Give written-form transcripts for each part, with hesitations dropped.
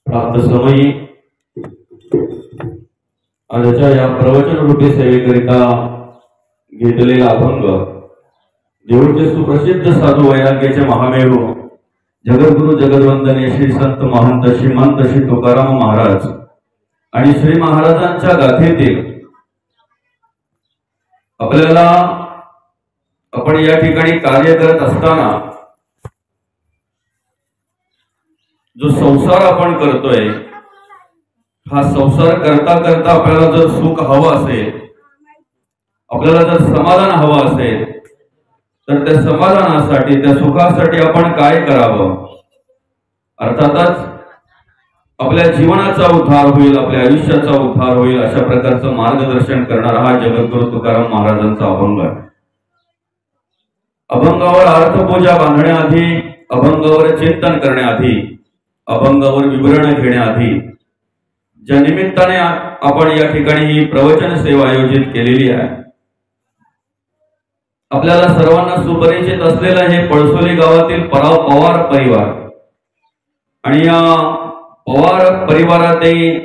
प्राप्त समयी आजच्या या प्रवचन रूपी सेवेकरिता घेतलेला अभंग देऊळचे सुप्रसिद्ध साधू वैराग्याचे महामेरू जगद्गुरु जगद्वंदनीय श्री संत महंत श्रीमंत श्री तुकाराम महाराज आणि श्री महाराजांच्या गाथेतील आपल्याला आपण या ठिकाणी कार्य करत असताना जो संसार आपण करतोय, हा संसार करता करता आपल्याला जर सुख हवं असेल, आपल्याला जर समाधान हवं असेल, तर त्या समाधानासाठी त्या सुखासाठी आपण काय करावं? अर्थातच आपल्या जीवनाचा उद्धार होईल, आपल्या आयुष्याचा उद्धार होईल अशा प्रकारचं मार्गदर्शन करणारा हा जगद्गुरु तुकाराम महाराजांचा अभंग आहे. अभंगावर अर्थपूजा बांधण्याआधी, अभंगावर चिंतन करण्याआधी, अभंगावर विवरण घेण्याआधी ज्या निमित्ताने आपण या ठिकाणी ही प्रवचन सेवा आयोजित केलेली आहे, आपल्याला सर्वांना सुपरिचित असलेलं हे पळसोली गावातील पवार परिवार आणि या पवार परिवारातील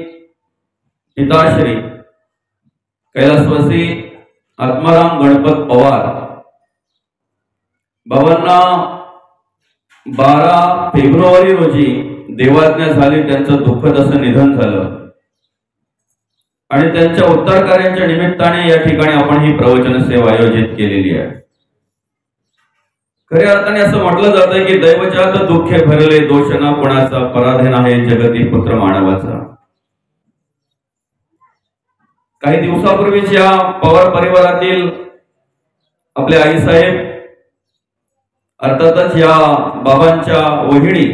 पिताश्री कैलासवासी आत्माराम गणपत पवार बाबांना 12 फेब्रुवारी रोजी देवाज्ञा झाली. त्यांचं दुःखद असं निधन झालं आणि त्यांच्या उद्धार कार्याच्या निमित्ताने या ठिकाणी आपण ही प्रवचन सेवा आयोजित केलेली आहे. खऱ्या अर्थाने असं म्हटलं जातं की दैवजात दुःखे भरले दोष ना कोणाचा, पराधीन आहे जगती पुत्र मानवाचा. काही दिवसापूर्वीच या पवार परिवारातील आपले आईसाहेब, अर्थातच या बाबांच्या वहिनी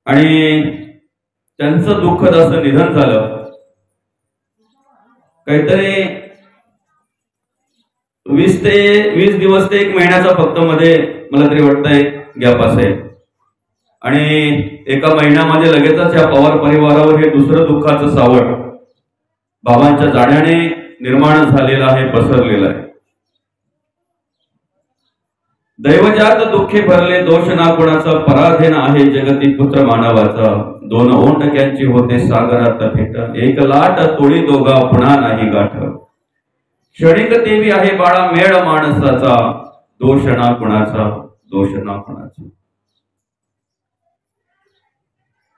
आणि त्यांचं दुःखद असं निधन झालं. काहीतरी 20 दिवस ते 1 महिन्याचा फक्त मध्ये मला तरी वाटतंय गॅप असेल आणि एका महिन्यामध्ये लगेचच या पवार परिवारावर हे दुसरं दुःखाचं सावट बाबांच्या जाण्याने निर्माण झालेलं आहे, पसरलेलं आहे. दैवजात दुःखे भरले दोष ना कोणाचा, पराधीन आहे जगती पुत्र मानवाचा. 2 ओंटक्यांची होते सागरात भेट, 1 लाट तोळी दोघा पुन्हा नाही गाठ. क्षणिक देवी आहे बाळा मेळ माणसाचा, दोष ना कोणाचा, दोष ना कोणाचा.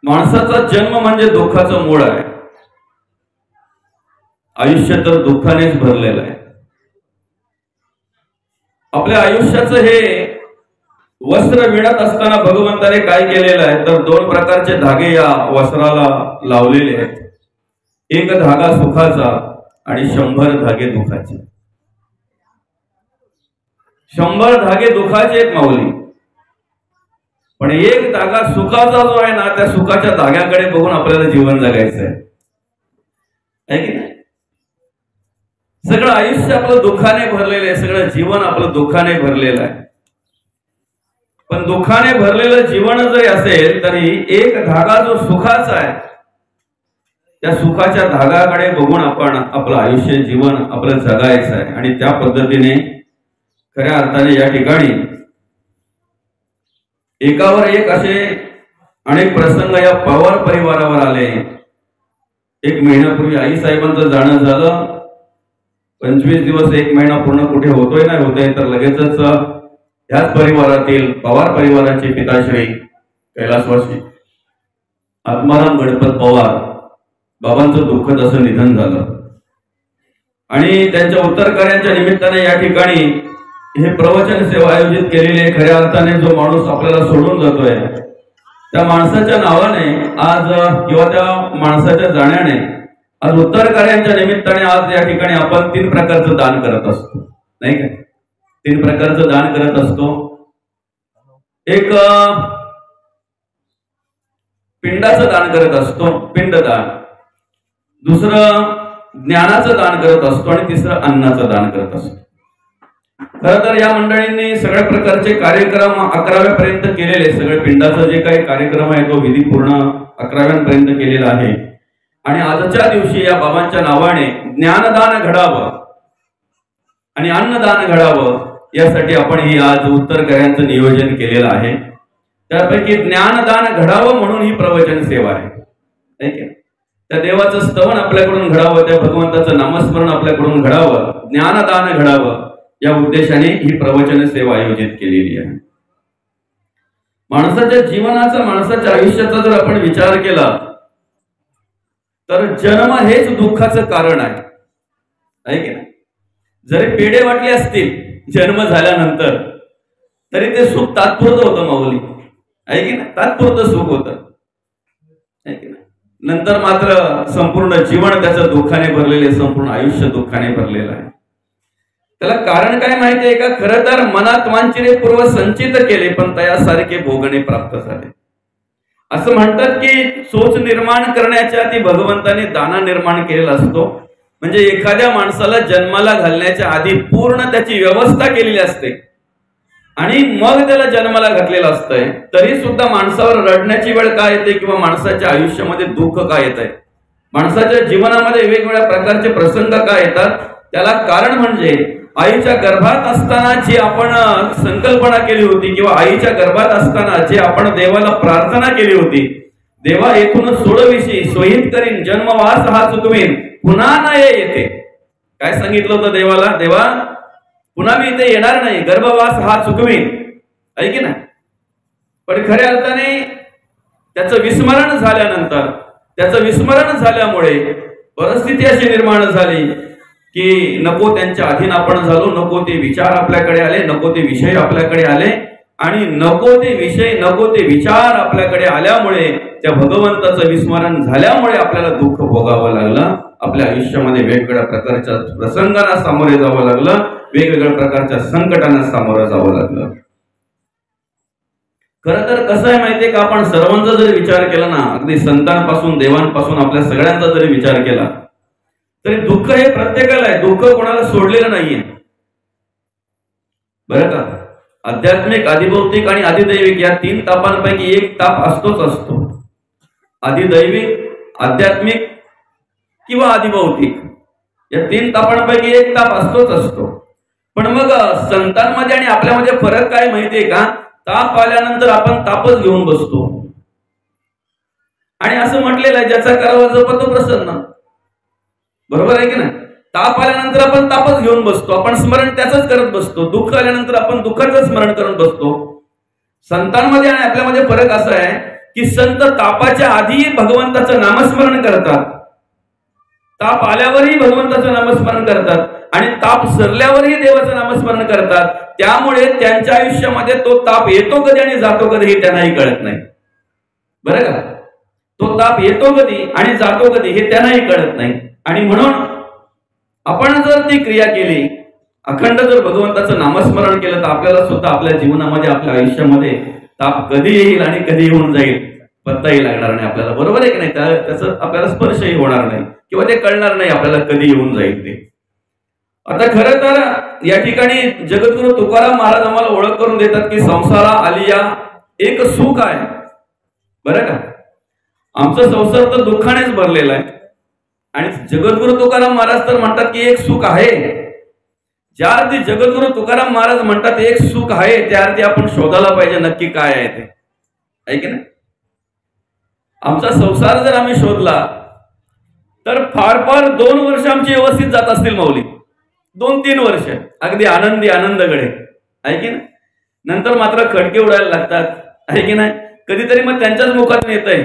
माणसाचा जन्म म्हणजे दुःखाचं मूळ आहे. आयुष्य तर दुःखानेच भरलेलं आहे. आपल्या आयुष्याचं हे वस्त्र विणत असताना भगवंताने काय केलेलं आहे तर 2 प्रकारचे धागे या वस्त्राला लावलेले आहेत. 1 धागा सुखाचा आणि 100 धागे दुःखाचे. 100 धागे दुःखाचे आहेत माऊली, पण 1 धागा सुखाचा जो आहे ना, त्या सुखाच्या धाग्याकडे बघून आपल्याला जीवन जगायचं आहे की नाही? सगळं आयुष्य आपलं दुःखाने भरलेलं आहे, सगळं जीवन आपलं दुःखाने भरलेलं आहे. पण दुःखाने भरलेलं जीवन जरी असेल तरी 1 धागा जो सुखाचा आहे, त्या सुखाच्या धागाकडे बघून आपण आपलं आयुष्य जीवन आपलं जगायचं आहे. आणि त्या पद्धतीने खऱ्या अर्थाने या ठिकाणी एकावर एक असे अनेक प्रसंग या पवार परिवारावर आले. 1 महिन्यापूर्वी आई साहेबांचं जाणं झालं. 25 दिवस 1 महिना पूर्ण कुठे होतोय नाही होतोय तर लगेचच याच परिवारातील पवार परिवाराचे पिताश्री कैलासवासी आत्माराम गणपत पवार बाबांचं दुःखद असं निधन झालं. आणि त्यांच्या उत्तर कार्याच्या निमित्ताने या ठिकाणी हे प्रवचन सेवा आयोजित केलेली आहे. खऱ्या अर्थाने जो माणूस आपल्याला सोडून जातोय त्या माणसाच्या नावाने आज किंवा त्या माणसाच्या जाण्याने आज उत्तर कार्यांच्या निमित्ताने आज या ठिकाणी आपण 3 प्रकारचं दान करत असतो, नाही का? 3 प्रकारचं दान करत असतो. एक पिंडाचं दान करत असतो, पिंडदान. दुसरं ज्ञानाचं दान करत असतो आणि तिसरं अन्नाचं दान करत असतो. खरं तर या मंडळींनी सगळ्या प्रकारचे कार्यक्रम 11व्यापर्यंत केलेले, सगळे पिंडाचा जे काही कार्यक्रम आहे तो विधी पूर्ण 11व्यापर्यंत केलेला आहे. आणि आजच्या दिवशी या बाबांच्या नावाने ज्ञानदान घडावं आणि अन्नदान घडावं यासाठी आपण ही आज उत्तर कार्यांचं नियोजन केलेलं आहे. त्यापैकी ज्ञानदान घडावं म्हणून ही प्रवचन सेवा आहे. आहे की नाही? त्या देवाचं स्तवन आपल्याकडून घडावं, त्या भगवंताचं नामस्मरण आपल्याकडून घडावं, ज्ञानदान घडावं, या उद्देशाने ही प्रवचन सेवा आयोजित केलेली आहे. माणसाच्या जीवनाचा, माणसाच्या आयुष्याचा जर आपण विचार केला तर जन्म हेच दुःखाचं कारण आहे की नाही? जरी पेढे वाटले असतील जन्म झाल्यानंतर तरी ते सुख तात्पुरतं होतं माऊली, आहे की नाही? तात्पुरतं सुख होतं, आहे की नाही? नंतर मात्र संपूर्ण जीवन त्याचं दुःखाने भरलेले, संपूर्ण आयुष्य दुःखाने भरलेलं आहे. त्याला कारण काय माहितीये का? खरं तर मनात वांछिले पूर्व संचित केले, पण तयासारखे भोगणे प्राप्त झाले. असं म्हणतात की सोच निर्माण करण्याच्या आधी भगवंताने दाना निर्माण केलेला असतो. म्हणजे एखाद्या माणसाला जन्माला घालण्याच्या आधी पूर्ण त्याची व्यवस्था केलेली असते आणि मग त्याला जन्माला घातलेलं असतंय. तरी सुद्धा माणसावर रडण्याची वेळ काय येते किंवा माणसाच्या आयुष्यामध्ये दुःख काय येत आहे, माणसाच्या जीवनामध्ये वेगवेगळ्या प्रकारचे प्रसंग काय येतात, त्याला कारण म्हणजे आईच्या गर्भात असताना जी आपण संकल्पना केली होती किंवा आईच्या गर्भात असताना जे आपण देवाला प्रार्थना केली होती, देवा येथून सोडविशी सोयीत करीन जन्मवास हा चुकवीन पुन्हा नाही येते. काय सांगितलं होतं देवाला? देवा पुन्हा मी इथे येणार नाही, गर्भवास हा चुकवीन, आहे की नाही? पण खऱ्या अर्थाने त्याचं विस्मरण झाल्यानंतर, त्याचं विस्मरण झाल्यामुळे परिस्थिती अशी निर्माण झाली की नको त्यांच्या अधीन आपण झालो, नको ते विचार आपल्याकडे आले, नको ते विषय आपल्याकडे आले आणि नको ते विषय, नको ते विचार आपल्याकडे आल्यामुळे, त्या भगवंताचं विस्मरण झाल्यामुळे आपल्याला दुःख भोगावं लागलं. आपल्या आयुष्यामध्ये वेगवेगळ्या प्रकारच्या प्रसंगांना सामोरे जावं लागलं, वेगवेगळ्या प्रकारच्या संकटांना सामोरं जावं लागलं. खरं तर कसं आहे माहितीये का? आपण सर्वांचा जरी विचार केला ना, अगदी संतांपासून देवांपासून आपल्या सगळ्यांचा जरी विचार केला तरी दुःख हे प्रत्येकाला आहे. दुःख कोणाला सोडलेलं नाहीये, बरं का? आध्यात्मिक, अधिभौतिक आणि अधिदैविक या तीन तापांपैकी एक ताप असतोच असतो. अधिदैविक, आध्यात्मिक किंवा अधिभौतिक या तीन तापांपैकी एक ताप असतोच असतो. पण मग संतांमध्ये आणि आपल्यामध्ये फरक काय माहितीये का? ताप आल्यानंतर आपण तापच घेऊन बसतो आणि असं म्हटलेलं आहे, ज्याचा करावा जप तो प्रसन्न. बरोबर आहे की नाही? ताप आल्यानंतर आपण तापच घेऊन बसतो, आपण स्मरण त्याचंच करत बसतो. दुःख आल्यानंतर आपण दुःखाचं स्मरण करत बसतो. संतांमध्ये आणि आपल्यामध्ये फरक असा आहे की संत तापाच्या आधी भगवंताचं नामस्मरण करतात, ताप आल्यावरही भगवंताचं नामस्मरण करतात आणि ताप सरल्यावरही देवाचं नामस्मरण करतात. त्यामुळे त्यांच्या आयुष्यामध्ये तो ताप येतो कधी आणि जातो कधी हे त्यांनाही कळत नाही, बरं का? तो ताप येतो कधी आणि जातो कधी हे त्यांनाही कळत नाही. आणि म्हणून आपण जर ती क्रिया केली, अखंड जर भगवंताचं नामस्मरण केलं, तर आपल्याला सुद्धा आपल्या जीवनामध्ये, आपल्या आयुष्यामध्ये ताप कधी येईल आणि कधी येऊन जाईल पत्ताही लागणार नाही आपल्याला. बरोबर आहे की नाही? त्याचं आपल्याला स्पर्शही होणार नाही किंवा ते कळणार नाही आपल्याला कधी येऊन जाईल ते. आता खरं तर या ठिकाणी जगद्गुरु तुकाराम महाराज आम्हाला ओळख करून देतात की संसारा आलिया एक सुख आहे, बरं का? आमचा संसार तर दुःखानेच भरलेला आहे आणि जगद्गुरु तुकाराम महाराज तर म्हणतात की एक सुख आहे. ज्या अर्थी जगद्गुरु तुकाराम महाराज म्हणतात एक सुख आहे, त्या अर्थी आपण शोधायला पाहिजे नक्की काय आहे ते, आहे की नाही? आमचा संसार जर आम्ही शोधला तर फार फार 2 वर्ष आमची व्यवस्थित जात असतील माऊली, 2-3 वर्ष अगदी आनंदी आनंदगडे, आहे की नाही? नंतर मात्र खडके उडायला लागतात, आहे की नाही? कधीतरी मग त्यांच्याच मुखातून येत आहे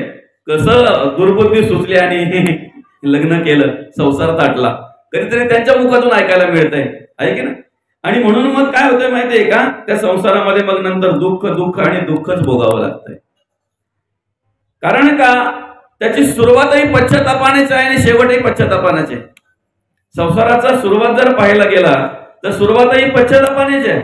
कसं दुर्बुद्धी सुचली आणि लग्न केलं, संसार ताटला, कधीतरी त्यांच्या मुखातून ऐकायला मिळतंय, आहे की नाही? आणि म्हणून मग काय होतंय माहितीये का? त्या संसारामध्ये मग नंतर दुःख दुःख आणि दुःखच भोगावं लागतंय. कारण का? त्याची सुरुवातही पश्चातापानेच आहे आणि शेवटही पश्चातापानेच आहे. संसाराचा सुरुवात जर पाहायला गेला तर सुरुवातही पश्चातापानेच आहे.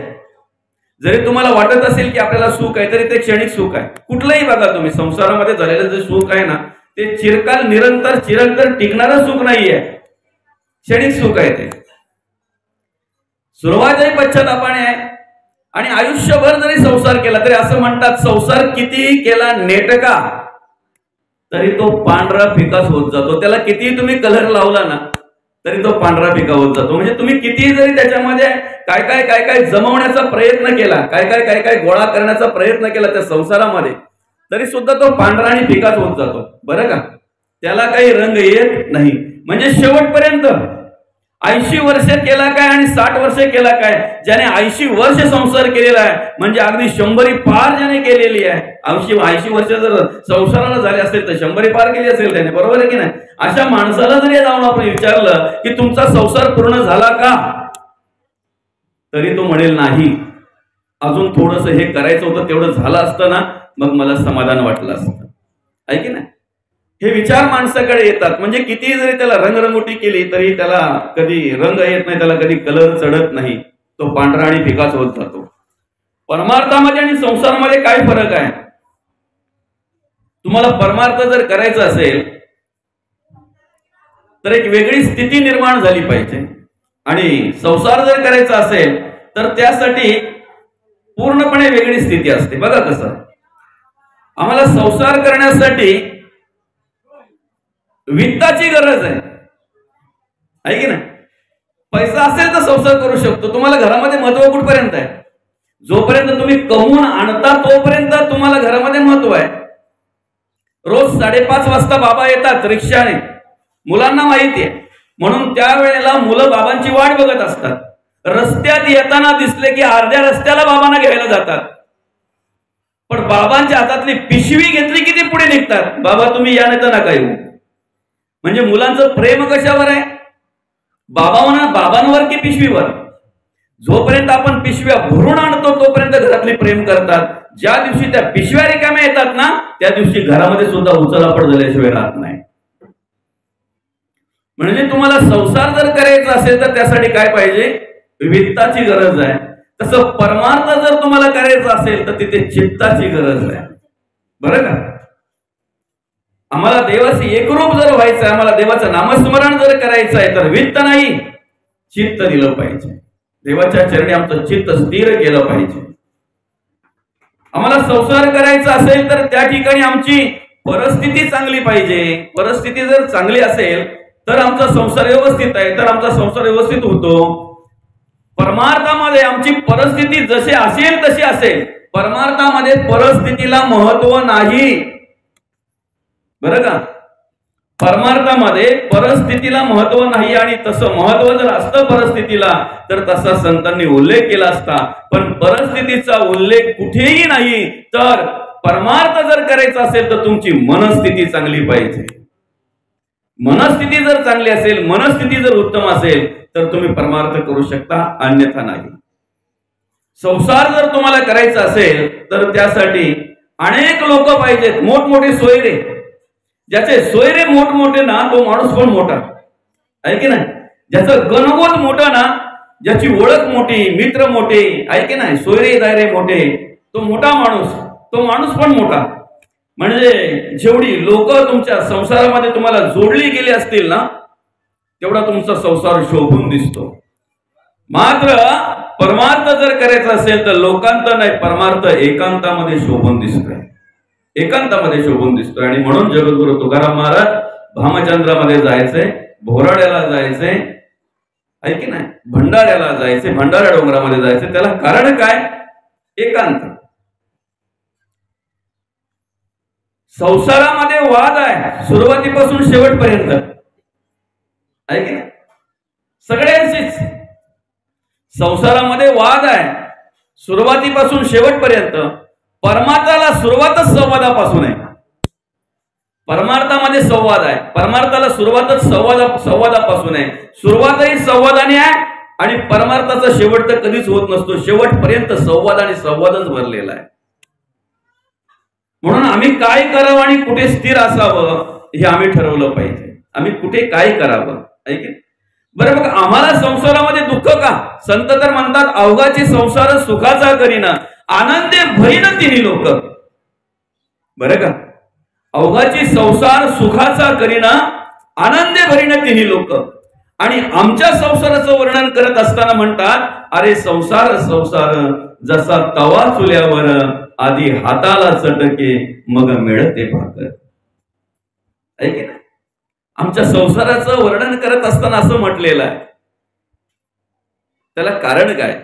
जरी तुम्हाला वाटत असेल की आपल्याला सुख आहे तरी ते क्षणिक सुख आहे. कुठलंही बघा तुम्ही, संसारामध्ये झालेलं जे सुख आहे ना ते चिरकाल चिरंतर टिकणारं सुख नाहीये, क्षणिक सुख आहे ते. सुरुवातही पश्चातापाने आहे आणि आयुष्यभर जरी संसार केला तरी असं म्हणतात संसार कितीही केला नेटका तरी तो पांढरा फिकाच होत जातो. त्याला कितीही तुम्ही कलर लावला ना तरी तो पांढरा फिका होत जातो. म्हणजे तुम्ही कितीही जरी त्याच्यामध्ये काय काय जमवण्याचा प्रयत्न केला, काय काय गोळा करण्याचा प्रयत्न केला त्या संसारामध्ये, तरी सुद्धा तो पांढरा आणि फिकाच होत जातो, बरं का? त्याला काही रंग येत नाही. म्हणजे शेवटपर्यंत 80 वर्ष केला काय आणि 60 वर्ष केला काय, ज्याने 80 वर्ष संसार केलेला आहे म्हणजे अगदी 100 पार ज्याने केलेली आहे. 80 वर्ष जर संसाराला झाले असेल तर 100 पार केली असेल त्याने, बरोबर आहे की नाही. अशा माणसाला जरी जाऊन आपण विचारलं की तुमचा संसार पूर्ण झाला का, तरी तो म्हणेल नाही, अजून थोडस हे करायचं होतं, तेवढं झालं असतं ना मग मला समाधान वाटलं असतं. आहे की नाही. हे विचार माणसाकडे येतात. म्हणजे किती जरी त्याला रंगरंगोटी केली तरी त्याला कधी रंग येत नाही, त्याला कधी कलर चढत नाही, तो पांढरा आणि फिकाच होत जातो. परमार्थामध्ये आणि संसारामध्ये काय फरक आहे. तुम्हाला परमार्थ जर करायचा असेल तर एक वेगळी स्थिती निर्माण झाली पाहिजे, आणि संसार जर करायचा असेल तर त्यासाठी पूर्णपणे वेगळी स्थिती असते. बघा कसं, आम्हाला संसार करण्यासाठी वित्ताची गरज आहे की नाही. पैसा असेल तर संसार करू शकतो. तुम्हाला घरामध्ये महत्व कुठपर्यंत आहे, जोपर्यंत तुम्ही कमवून आणता तोपर्यंत तुम्हाला घरामध्ये महत्व आहे. रोज 5:30 वाजता बाबा येतात रिक्षाने, मुलांना माहिती आहे, म्हणून त्यावेळेला मुलं बाबांची वाट बघत असतात. रस्त्यात येताना दिसले की अर्ध्या रस्त्याला बाबांना घ्यायला जातात, पण बाबांच्या हातातली पिशवी घेतली की ते पुढे निघतात. बाबा तुम्ही या नाही तर नका येऊ. म्हणजे मुलांचं प्रेम कशावर आहे, बाबांवर की पिशवीवर. जोपर्यंत आपण पिशव्या भरून आणतो तोपर्यंत घरातली प्रेम करतात. ज्या दिवशी त्या पिशव्या रिकाम्या येतात ना त्या दिवशी घरामध्ये सुद्धा उचलापड झाल्याशिवाय राहत नाही. म्हणजे तुम्हाला संसार जर करायचा असेल तर त्यासाठी काय पाहिजे, वित्ताची गरज आहे. तसं परमार्थ जर तुम्हाला करायचा असेल तर तिथे चित्ताची गरज आहे. बरं का. आम्हाला देवाशी एकरूप जर व्हायचं आहे, आम्हाला देवाचं नामस्मरण जर करायचं आहे तर वित्त नाही चित्त दिलं पाहिजे. देवाच्या चरणी आमचं चित्त स्थिर केलं पाहिजे. आम्हाला संसार करायचा असेल तर त्या ठिकाणी आमची परिस्थिती चांगली पाहिजे. परिस्थिती जर चांगली असेल तर आमचा संसार व्यवस्थित आहे, तर आमचा संसार व्यवस्थित होतो. परमार्थामध्ये आमची परिस्थिती जशी असेल तशी असेल, परमार्थामध्ये परिस्थितीला महत्व नाही. बरं का. परमार्थामध्ये परिस्थितीला महत्व नाही, आणि तसं महत्व जर असतं परिस्थितीला तर तसा संतांनी उल्लेख केला असता. पण परिस्थितीचा उल्लेख कुठेही नाही. तर परमार्थ जर करायचा असेल तर तुमची मनस्थिती चांगली पाहिजे. मनस्थिती जर चांगली असेल, मनस्थिती जर उत्तम असेल तर तुम्ही परमार्थ करू शकता, अन्यथा नाही. संसार जर तुम्हाला करायचा असेल तर त्यासाठी अनेक लोक पाहिजेत, मोठमोठे सोयरे. ज्याचे सोयरे मोठमोठे ना तो माणूस पण मोठा आहे की नाही. ज्याचं गणगोत मोठा ना, ज्याची ओळख मोठी, मित्र मोठे आहे की नाही, सोयरे दायरे मोठे, तो मोठा माणूस, तो माणूस पण मोठा. म्हणजे जेवढी लोक तुमच्या संसारामध्ये तुम्हाला जोडली गेली असतील ना तेवढा तुमचा संसार शोभून दिसतो. मात्र परमार्थ जर करायचा असेल तर लोकांत नाही, परमार्थ एकांतामध्ये शोभून दिसतोय, एकांतामध्ये शोभून दिसतोय. आणि म्हणून जगद्गुरु तुकाराम महाराज भामचंद्रामध्ये जायचे, भोराड्याला जायचे आहे की नाही, भंडाऱ्याला जायचे, भंडारा डोंगरामध्ये जायचे. त्याला कारण काय, एकांत. संसारामध्ये वाद आहे सुरुवातीपासून शेवटपर्यंत आहे की नाही. सगळ्यांशीच संसारामध्ये वाद आहे सुरुवातीपासून शेवटपर्यंत. परमार्थाला सुरुवातच संवादापासून आहे. परमार्थामध्ये संवाद आहे, परमार्थाला सुरुवातच संवादापासून आहे. सुरुवातही संवादाने आहे आणि परमार्थाचा शेवट तर कधीच होत नसतो. शेवटपर्यंत संवाद आणि संवादच भरलेला आहे. म्हणून आम्ही काय करावं आणि कुठे स्थिर असावं हे आम्ही ठरवलं पाहिजे. आम्ही कुठे काय करावं ऐक. बरं बघ, आम्हाला संसारामध्ये दुःख का. संत तर म्हणतात अवघाची संसार सुखाचा करीना, आनंदे भरीन तिन्ही लोक. बरं का, अवघाची संसार सुखाचा करीना, आनंदे भरीन तिन्ही लोक. आणि आमच्या संसाराचं वर्णन करत असताना म्हणतात अरे संसार संसार जसा तवा चुल्यावर, आधी हाताला चटके मग मिळते भाकर. ऐके ना, आमच्या संसाराचं वर्णन करत असताना असं म्हटलेलं आहे. त्याला कारण काय,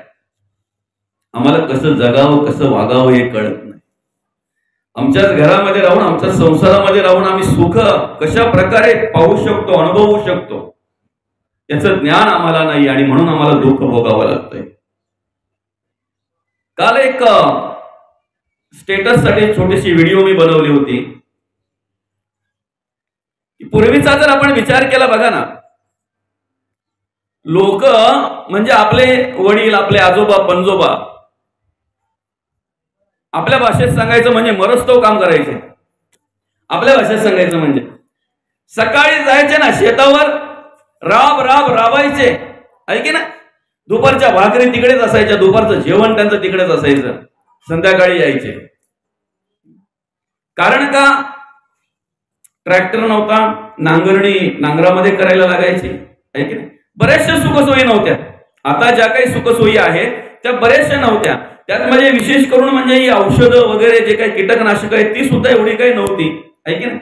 आम्हाला कसं जगावं कसं वागावं हे कळत नाही. आमच्याच घरामध्ये राहून, आमच्या संसारामध्ये राहून आम्ही सुख कशा प्रकारे पाहू शकतो, अनुभवू शकतो, याचं ज्ञान आम्हाला नाही आणि म्हणून आम्हाला दुःख भोगावं लागतंय. काल एक स्टेटस साठी छोटीशी व्हिडिओ मी बनवली होती. पूर्वीचा जर आपण विचार केला बघा ना, लोक म्हणजे आपले वडील, आपले आजोबा पणजोबा, आपल्या भाषेत सांगायचं म्हणजे मरस्तव काम करायचे. आपल्या भाषेत सांगायचं म्हणजे सकाळी जायचे ना शेतावर, राबायचे, ऐके ना. दुपारच्या भाकरी तिकडेच असायच्या, दुपारचं जेवण त्यांचं तिकडेच असायचं, संध्याकाळी यायचे. कारण का? ट्रॅक्टर नव्हता, नांगरणी नांगरामध्ये करायला लागायची, ऐके ना. बऱ्याचशा सुखसोयी नव्हत्या. आता ज्या काही सुखसोयी आहेत त्या बऱ्याचशा नव्हत्या. त्यात म्हणजे विशेष करून म्हणजे ही औषधं वगैरे जे काही कीटकनाशक आहेत ती सुद्धा एवढी काही नव्हती, ऐके ना.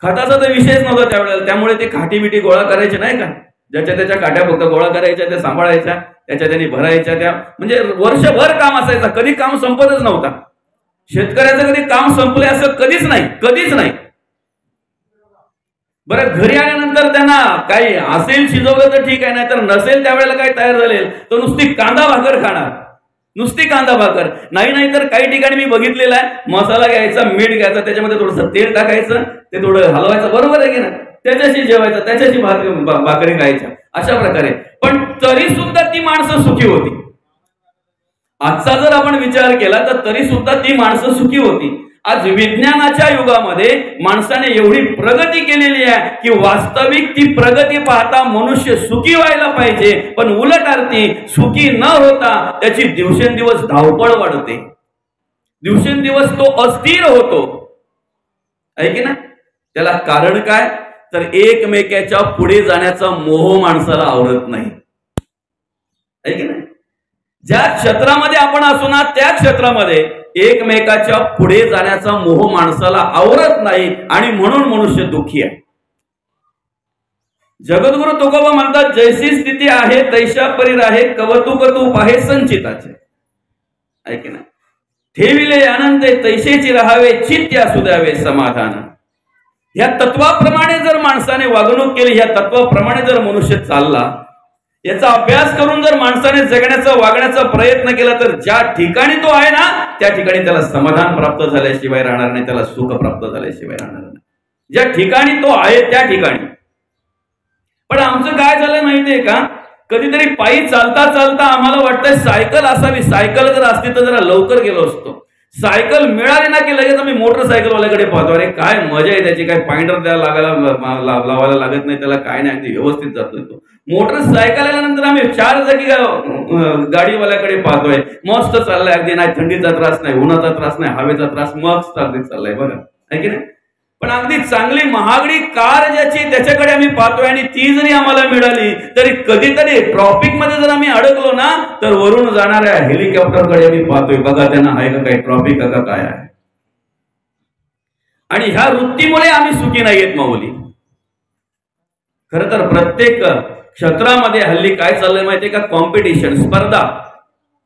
खताचा तर विषयच नव्हता त्यावेळेला. त्यामुळे ते खाटी बिटी गोळा करायचे नाही का, ज्याच्या त्याच्या काट्या फक्त गोळा करायच्या, त्या सांभाळायच्या, त्याच्या त्यांनी भरायच्या, त्या म्हणजे वर्षभर काम असायचं. कधी काम संपतच नव्हता. शेतकऱ्याचं कधी काम संपले असं कधीच नाही, कधीच नाही. बरं, घरी आल्यानंतर त्यांना काही असेल शिजवलं तर ठीक आहे, नाही तर नसेल त्यावेळेला काय तयार झालेल तर नुसती कांदा भाकर खाणार, नुसती कांदा भाकर. नाही तर काही ठिकाणी मी बघितलेला आहे, मसाला घ्यायचा, मीठ घ्यायचा, त्याच्यामध्ये थोडंसं तेल टाकायचं, ते थोडं हलवायचं, बरोबर आहे की नाही, त्याच्याशी जेवायचं, त्याच्याशी भाकरी खायच्या, अशा प्रकारे. पण तरी सुद्धा ती माणसं सुखी होती. आजचा जर आपण विचार केला तर तरी सुद्धा ती माणसं सुखी होती. आज विज्ञानाच्या युगामध्ये माणसाने एवढी प्रगती केलेली आहे की वास्तविक ती प्रगती पाहता मनुष्य सुखी व्हायला पाहिजे, पण उलट अर्थी सुखी न होता त्याची दिवसेंदिवस धावपळ वाढते, दिवसेंदिवस तो अस्थिर होतो, आहे की ना. त्याला कारण काय? तर एकमेकाच्या पुढे जाण्याचा मोह माणसाला आवरत नाही, आहे की नाही. ज्या क्षेत्रामध्ये आपण असू ना त्या क्षेत्रामध्ये एकमेकाच्या पुढे जाण्याचा मोह माणसाला आवरत नाही आणि म्हणून मनुष्य दुःखी आहे. जगद्गुरु तुकोबा म्हणतात, जैसी स्थिती आहे तैशा परी आहे, कवतुक तूप आहे संचिताचे, ऐक ना. ठेविले आनंद तैशेची राहावे, चित्त असू द्यावे समाधान. ह्या तत्वाप्रमाणे जर माणसाने वागणूक केली, ह्या तत्वाप्रमाणे जर मनुष्य चालला, याचा अभ्यास करून जर माणसाने जगण्याचा वागण्याचा प्रयत्न केला तर ज्या ठिकाणी तो आहे ना त्या ठिकाणी त्याला समाधान प्राप्त झाल्याशिवाय राहणार नाही, त्याला सुख प्राप्त झाल्याशिवाय राहणार नाही, ज्या ठिकाणी तो आहे त्या ठिकाणी. पण आमचं काय झालं माहितीये का, कधीतरी पायी चालता चालता आम्हाला वाटतंय सायकल असावी, सायकल जर असती तर जरा लवकर गेलो असतो. सायकल मिळाली ना की लगेच आम्ही मोटरसायकलवाल्याकडे पाहतो, अरे काय मजा आहे त्याची, काय पॉइंटर त्याला लावायला लागत नाही, त्याला काय नाही, अगदी व्यवस्थित जातोय तो. मोटरसायकल आल्यानंतर आम्ही 4 चाकी गाडीवाल्याकडे पाहतोय, मस्त चाललाय, अगदी नाही थंडीचा त्रास नाही, उन्हाचा त्रास नाही, हवेचा त्रास, मस्त अगदी चाललाय बघा, आहे की नाही. पण अगदी चांगली महागडी कार ज्याची त्याच्याकडे आम्ही पाहतोय आणि ती जरी आम्हाला मिळाली तरी कधीतरी ट्रॉफिक मध्ये जर आम्ही अडकलो ना तर वरून जाणाऱ्या हेलिकॉप्टरकडे आम्ही पाहतोय, बघा त्यांना आहे का काय ट्रॉफिक का काय आहे. आणि ह्या वृत्तीमुळे आम्ही सुखी नाहीयेत माऊली. खर तर प्रत्येक क्षेत्रामध्ये हल्ली काय चाललंय माहितीये का, कॉम्पिटिशन, स्पर्धा.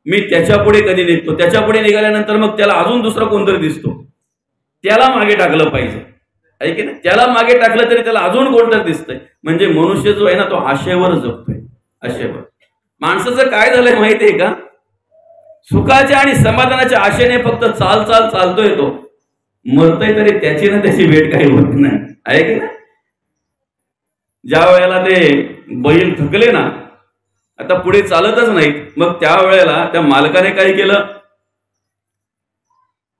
मी त्याच्या पुढे कधी निघतो, त्याच्या पुढे निघाल्यानंतर मग त्याला अजून दुसरा कोणतरी दिसतो, त्याला मागे टाकलं पाहिजे, आहे की नाही. त्याला मागे टाकलं तरी त्याला अजून कोणतरी दिसतंय. म्हणजे मनुष्य जो आहे ना तो आशेवर जगतोय, आशेवर. माणसाचं काय झालंय माहितीये का, सुखाच्या आणि समाधानाच्या आशेने फक्त चालतोय तो, मरतोय तरी त्याची ना त्याची भेट काही होत नाही, आहे की नाही. ज्या वेळेला ते बैल थकले ना, आता पुढे चालतच नाहीत, मग त्या वेळेला त्या मालकाने काय केलं,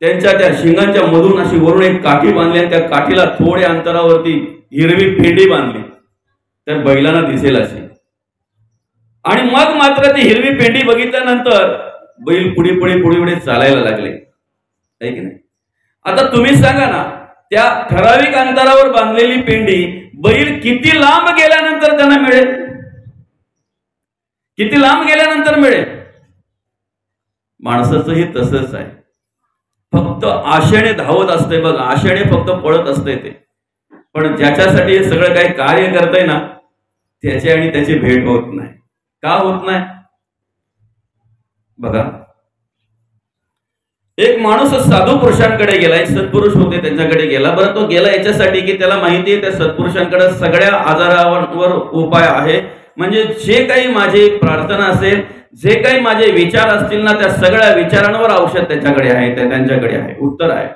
त्यांच्या त्या शिंगांच्या मधून अशी वरून एक काठी बांधली आणि त्या काठीला थोड्या अंतरावरती हिरवी पेंडी बांधली, त्या बैलांना दिसेल अशी. आणि मग मात्र ती हिरवी पेंडी बघितल्यानंतर बैल पुढे चालायला लागले, आहे की नाही. आता तुम्ही सांगा ना, त्या ठराविक अंतरावर बांधलेली पेंडी बैल किती लांब गेल्यानंतर त्यांना मिळेल, किती लांब गेल्यानंतर मिळेल. माणसाचंही तसंच आहे, फक्त आशेने धावत असते बघ, आशेने फक्त पळत असते ते. पण ज्याच्यासाठी हे सगळं काही कार्य करतंय ना त्याची आणि त्याची भेट होत नाही. का होत नाही बघा, एक माणूस साधू पुरुषांकडे गेला, एक सत्पुरुष होते त्यांच्याकडे गेला. बरं, तो गेला याच्यासाठी की त्याला माहिती आहे त्या सत्पुरुषांकडे सगळ्या आजारांवर उपाय आहे. म्हणजे जे काही माझी प्रार्थना असेल, जे काही माझे विचार असतील ना, त्या सगळ्या विचारांवर औषध त्याच्याकडे आहे, त्यांच्याकडे आहे, उत्तर आहे,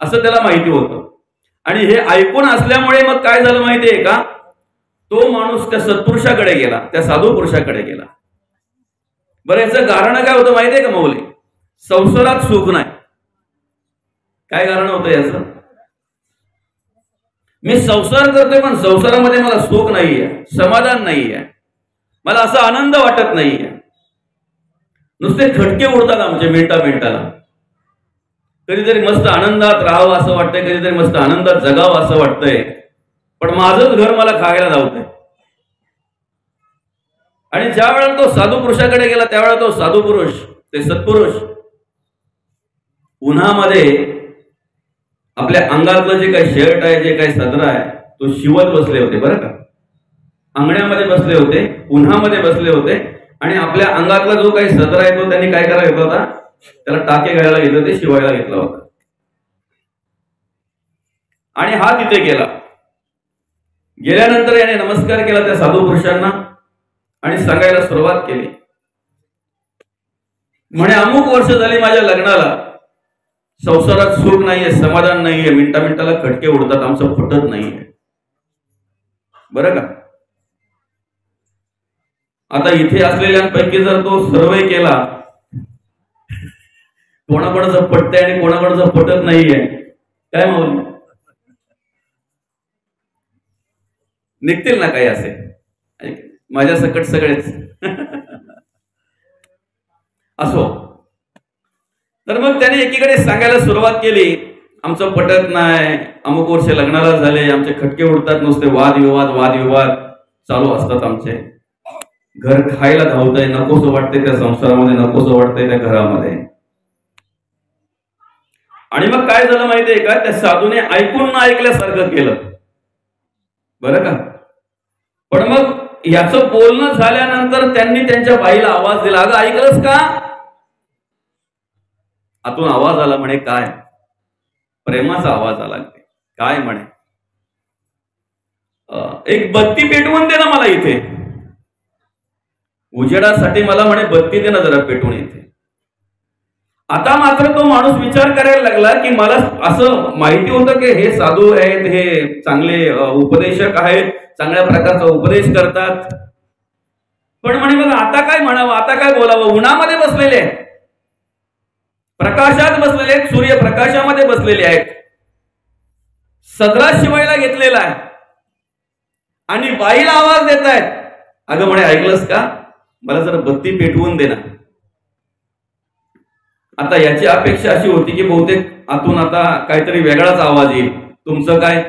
असं त्याला माहिती होतं. आणि हे ऐकून असल्यामुळे मग काय झालं माहितीये का, तो माणूस त्या सत्पुरुषाकडे गेला, त्या साधू पुरुषाकडे गेला. बरं, याचं कारण काय होतं माहितीये का मौली? संसारात सुख नाही. काय कारण होतं याचं? मी संसार करतोय पण संसारामध्ये मला सुख नाहीये, समाधान नाहीये, मला असा आनंद वाटत नाहीये. नुसते खटके उडतात आमचे मिनिटाला. कधीतरी मस्त आनंदात राहावं असं वाटतंय, कधीतरी मस्त आनंदात जगावं असं वाटतंय, पण माझंच घर मला खायला धावतंय. आणि ज्या वेळेला तो साधू पुरुषाकडे गेला त्यावेळेला तो साधू पुरुष, ते सत्पुरुष, उन्हामध्ये आपल्या अंगातलं जे काही शर्ट आहे, जे काही सदरा आहे, तो शिवत बसले होते. बरं का, अंगण्यामध्ये बसले होते, उन्हामध्ये बसले होते, आणि आपल्या अंगातला जो काही सदरा आहे तो त्यांनी काय करायला घेतला होता, त्याला टाके घालायला घेतले होते, शिवायला घेतला होता. आणि हा तिथे गेला. गेल्यानंतर याने नमस्कार केला त्या साधू पुरुषांना आणि सांगायला सुरुवात केली. म्हणे, अमुक वर्ष झाली माझ्या लग्नाला, संसारात सुख नाहीये, समाधान नाहीये, मिनिटाला खटके उडतात, आमचं फुटत नाहीये. बरं का, आता इथे असलेल्यांपैकी जर तो सर्वे केला, कोणाकोणाचं पटतंय आणि कोणाकोणाचं पटत नाहीये, काय म्हणून निघतील ना काही असे माझ्या सकट सगळेच. असो, तर मग त्याने एकीकडे सांगायला सुरुवात केली, आमचं पटत नाही, अमुक वर्ष लग्नाला झाले, आमचे खटके उडतात, नुसते वादविवाद चालू असतात आमचे, घर खायला धावतंय, नकोसं वाटतंय त्या संसारामध्ये, नकोसं वाटतंय त्या घरामध्ये. आणि मग काय झालं माहितीये का, त्या साधूने ऐकून न ऐकल्यासारखं केलं. बरं का, पण मग याचं बोलणं झाल्यानंतर त्यांनी त्यांच्या बाईला आवाज दिला. अगं, ऐकलंस का? आतून आवाज आला. म्हणे, काय? प्रेमाचा आवाज आला. काय म्हणे, एक बत्ती पेटवून दे ना मला इथे, उजेडासाठी मला म्हणे बत्ती दे ना जरा पेटवून इथे. आता मात्र तो माणूस विचार करायला लागला की मला असं माहिती होतं की हे साधू आहेत, हे चांगले उपदेशक आहेत, चांगल्या प्रकारचा उपदेश करतात, पण म्हणे मग आता काय म्हणावं, आता काय बोलावं? उन्हामध्ये बसलेले आहेत, प्रकाशात बसलेले आहेत, सूर्यप्रकाशामध्ये बसलेले आहेत, सदरा शिवायला घेतलेला आहे, आणि बाईला आवाज देत आहेत. अगं म्हणे, ऐकलंस का, मला जरा बत्ती पेटवून दे ना. आता याची अपेक्षा अशी होती की बहुतेक आतून आता काहीतरी वेगळाच आवाज येईल. तुमचं काय,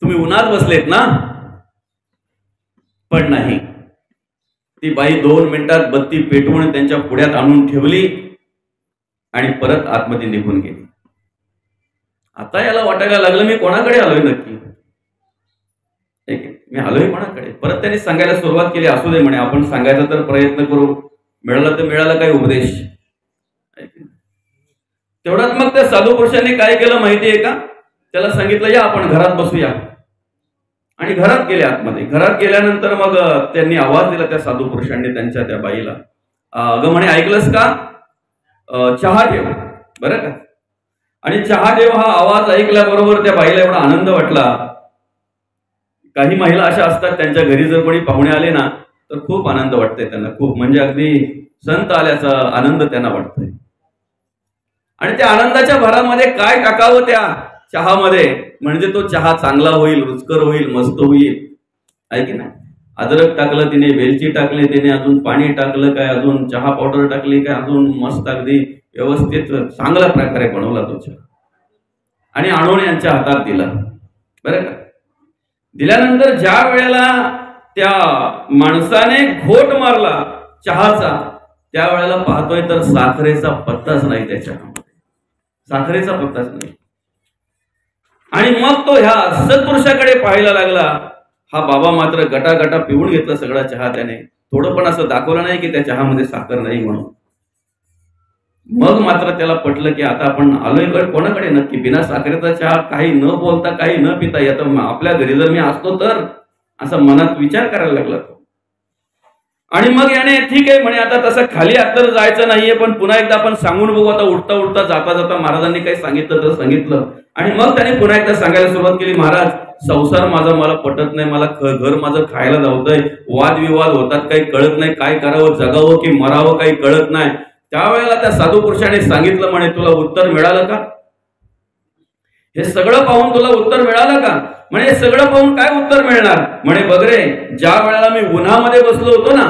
तुम्ही उन्हात बसलेत ना? पण नाही, ती बाई 2 मिनिटात बत्ती पेटवून त्यांच्या पुढ्यात आणून ठेवली आणि परत आतमध्ये निघून गेली. आता याला वाटायला लागलं, मी कोणाकडे आलोय नक्की, मी आलोय कोणाकडे? परत त्यांनी सांगायला सुरुवात केली, असू दे म्हणे, आपण सांगायचा तर प्रयत्न करू, मिळाला तर मिळाला काय उपदेश. तेवढ्यात मग त्या साधू पुरुषांनी काय केलं माहितीये का, त्याला सांगितलं, या आपण घरात बसूया, आणि घरात गेले आतमध्ये. घरात गेल्यानंतर मग त्यांनी आवाज दिला त्या साधू पुरुषांनी त्यांच्या त्या बाईला. अगं म्हणे, ऐकलंस का, चहा ठेव. बरं का, आणि चहा ठेव हा आवाज ऐकल्याबरोबर त्या बाईला एवढा आनंद वाटला. काही महिला अशा असतात, त्यांच्या घरी जर कोणी पाहुणे आले ना तर खूप आनंद वाटतंय त्यांना, खूप म्हणजे अगदी संत आल्याचा आनंद त्यांना वाटतोय. आणि त्या आनंदाच्या भरामध्ये काय टाकावं त्या चहामध्ये, म्हणजे तो चहा चांगला होईल, रुचकर होईल, मस्त होईल, आहे की नाही? अद्रक टाकलं तिने, वेलची टाकली तिने, अजून पाणी टाकलं काय, अजून चहा पावडर टाकली काय, अजून मस्त अगदी व्यवस्थित चांगल्या प्रकारे बनवला तो चहा, आणि आणून यांच्या हातात दिला. बरं का, दिल्यानंतर ज्या वेळेला त्या माणसाने घोट मारला चहाचा, त्यावेळेला पाहतोय तर साखरेचा पत्ताच नाही त्या चहामध्ये, साखरेचा पत्ताच नाही. आणि मग तो ह्या सत्पुरुषाकडे पाहायला लागला. हा बाबा मात्र गटागटा पिऊन घेतला सगळा चहा त्याने, थोडं पण असं दाखवलं नाही की त्या चहामध्ये साखर नाही म्हणून. मग मात्र त्याला पटलं की आता आपण आलोय कोणाकडे नक्की, बिना साखरेचा चहा, काही न बोलता काही न पिता, आता आपल्या घरी जर मी असतो तर, असा मनात विचार करायला लागला तो. आणि मग याने ठीक आहे म्हणे आता तसं खाली तर जायचं नाहीये, पण पुन्हा एकदा आपण सांगून बघू. आता उठता उठता जाता जाता महाराजांनी काही सांगितलं तर सांगितलं. आणि मग त्याने पुन्हा एकदा सांगायला सुरुवात केली, महाराज संसार माझा मला पटत नाही, मला घर माझं खायला धावतंय, वादविवाद होतात, काही कळत नाही, काय करावं, जगावं की मरावं काही कळत नाही. त्यावेळेला त्या साधू पुरुषाने सांगितलं म्हणे, तुला उत्तर मिळालं का? हे सगळं पाहून तुला उत्तर मिळालं का? म्हणे सगळं पाहून काय उत्तर मिळणार? म्हणे बघ रे, ज्या वेळेला मी उन्हामध्ये बसलो होतो ना,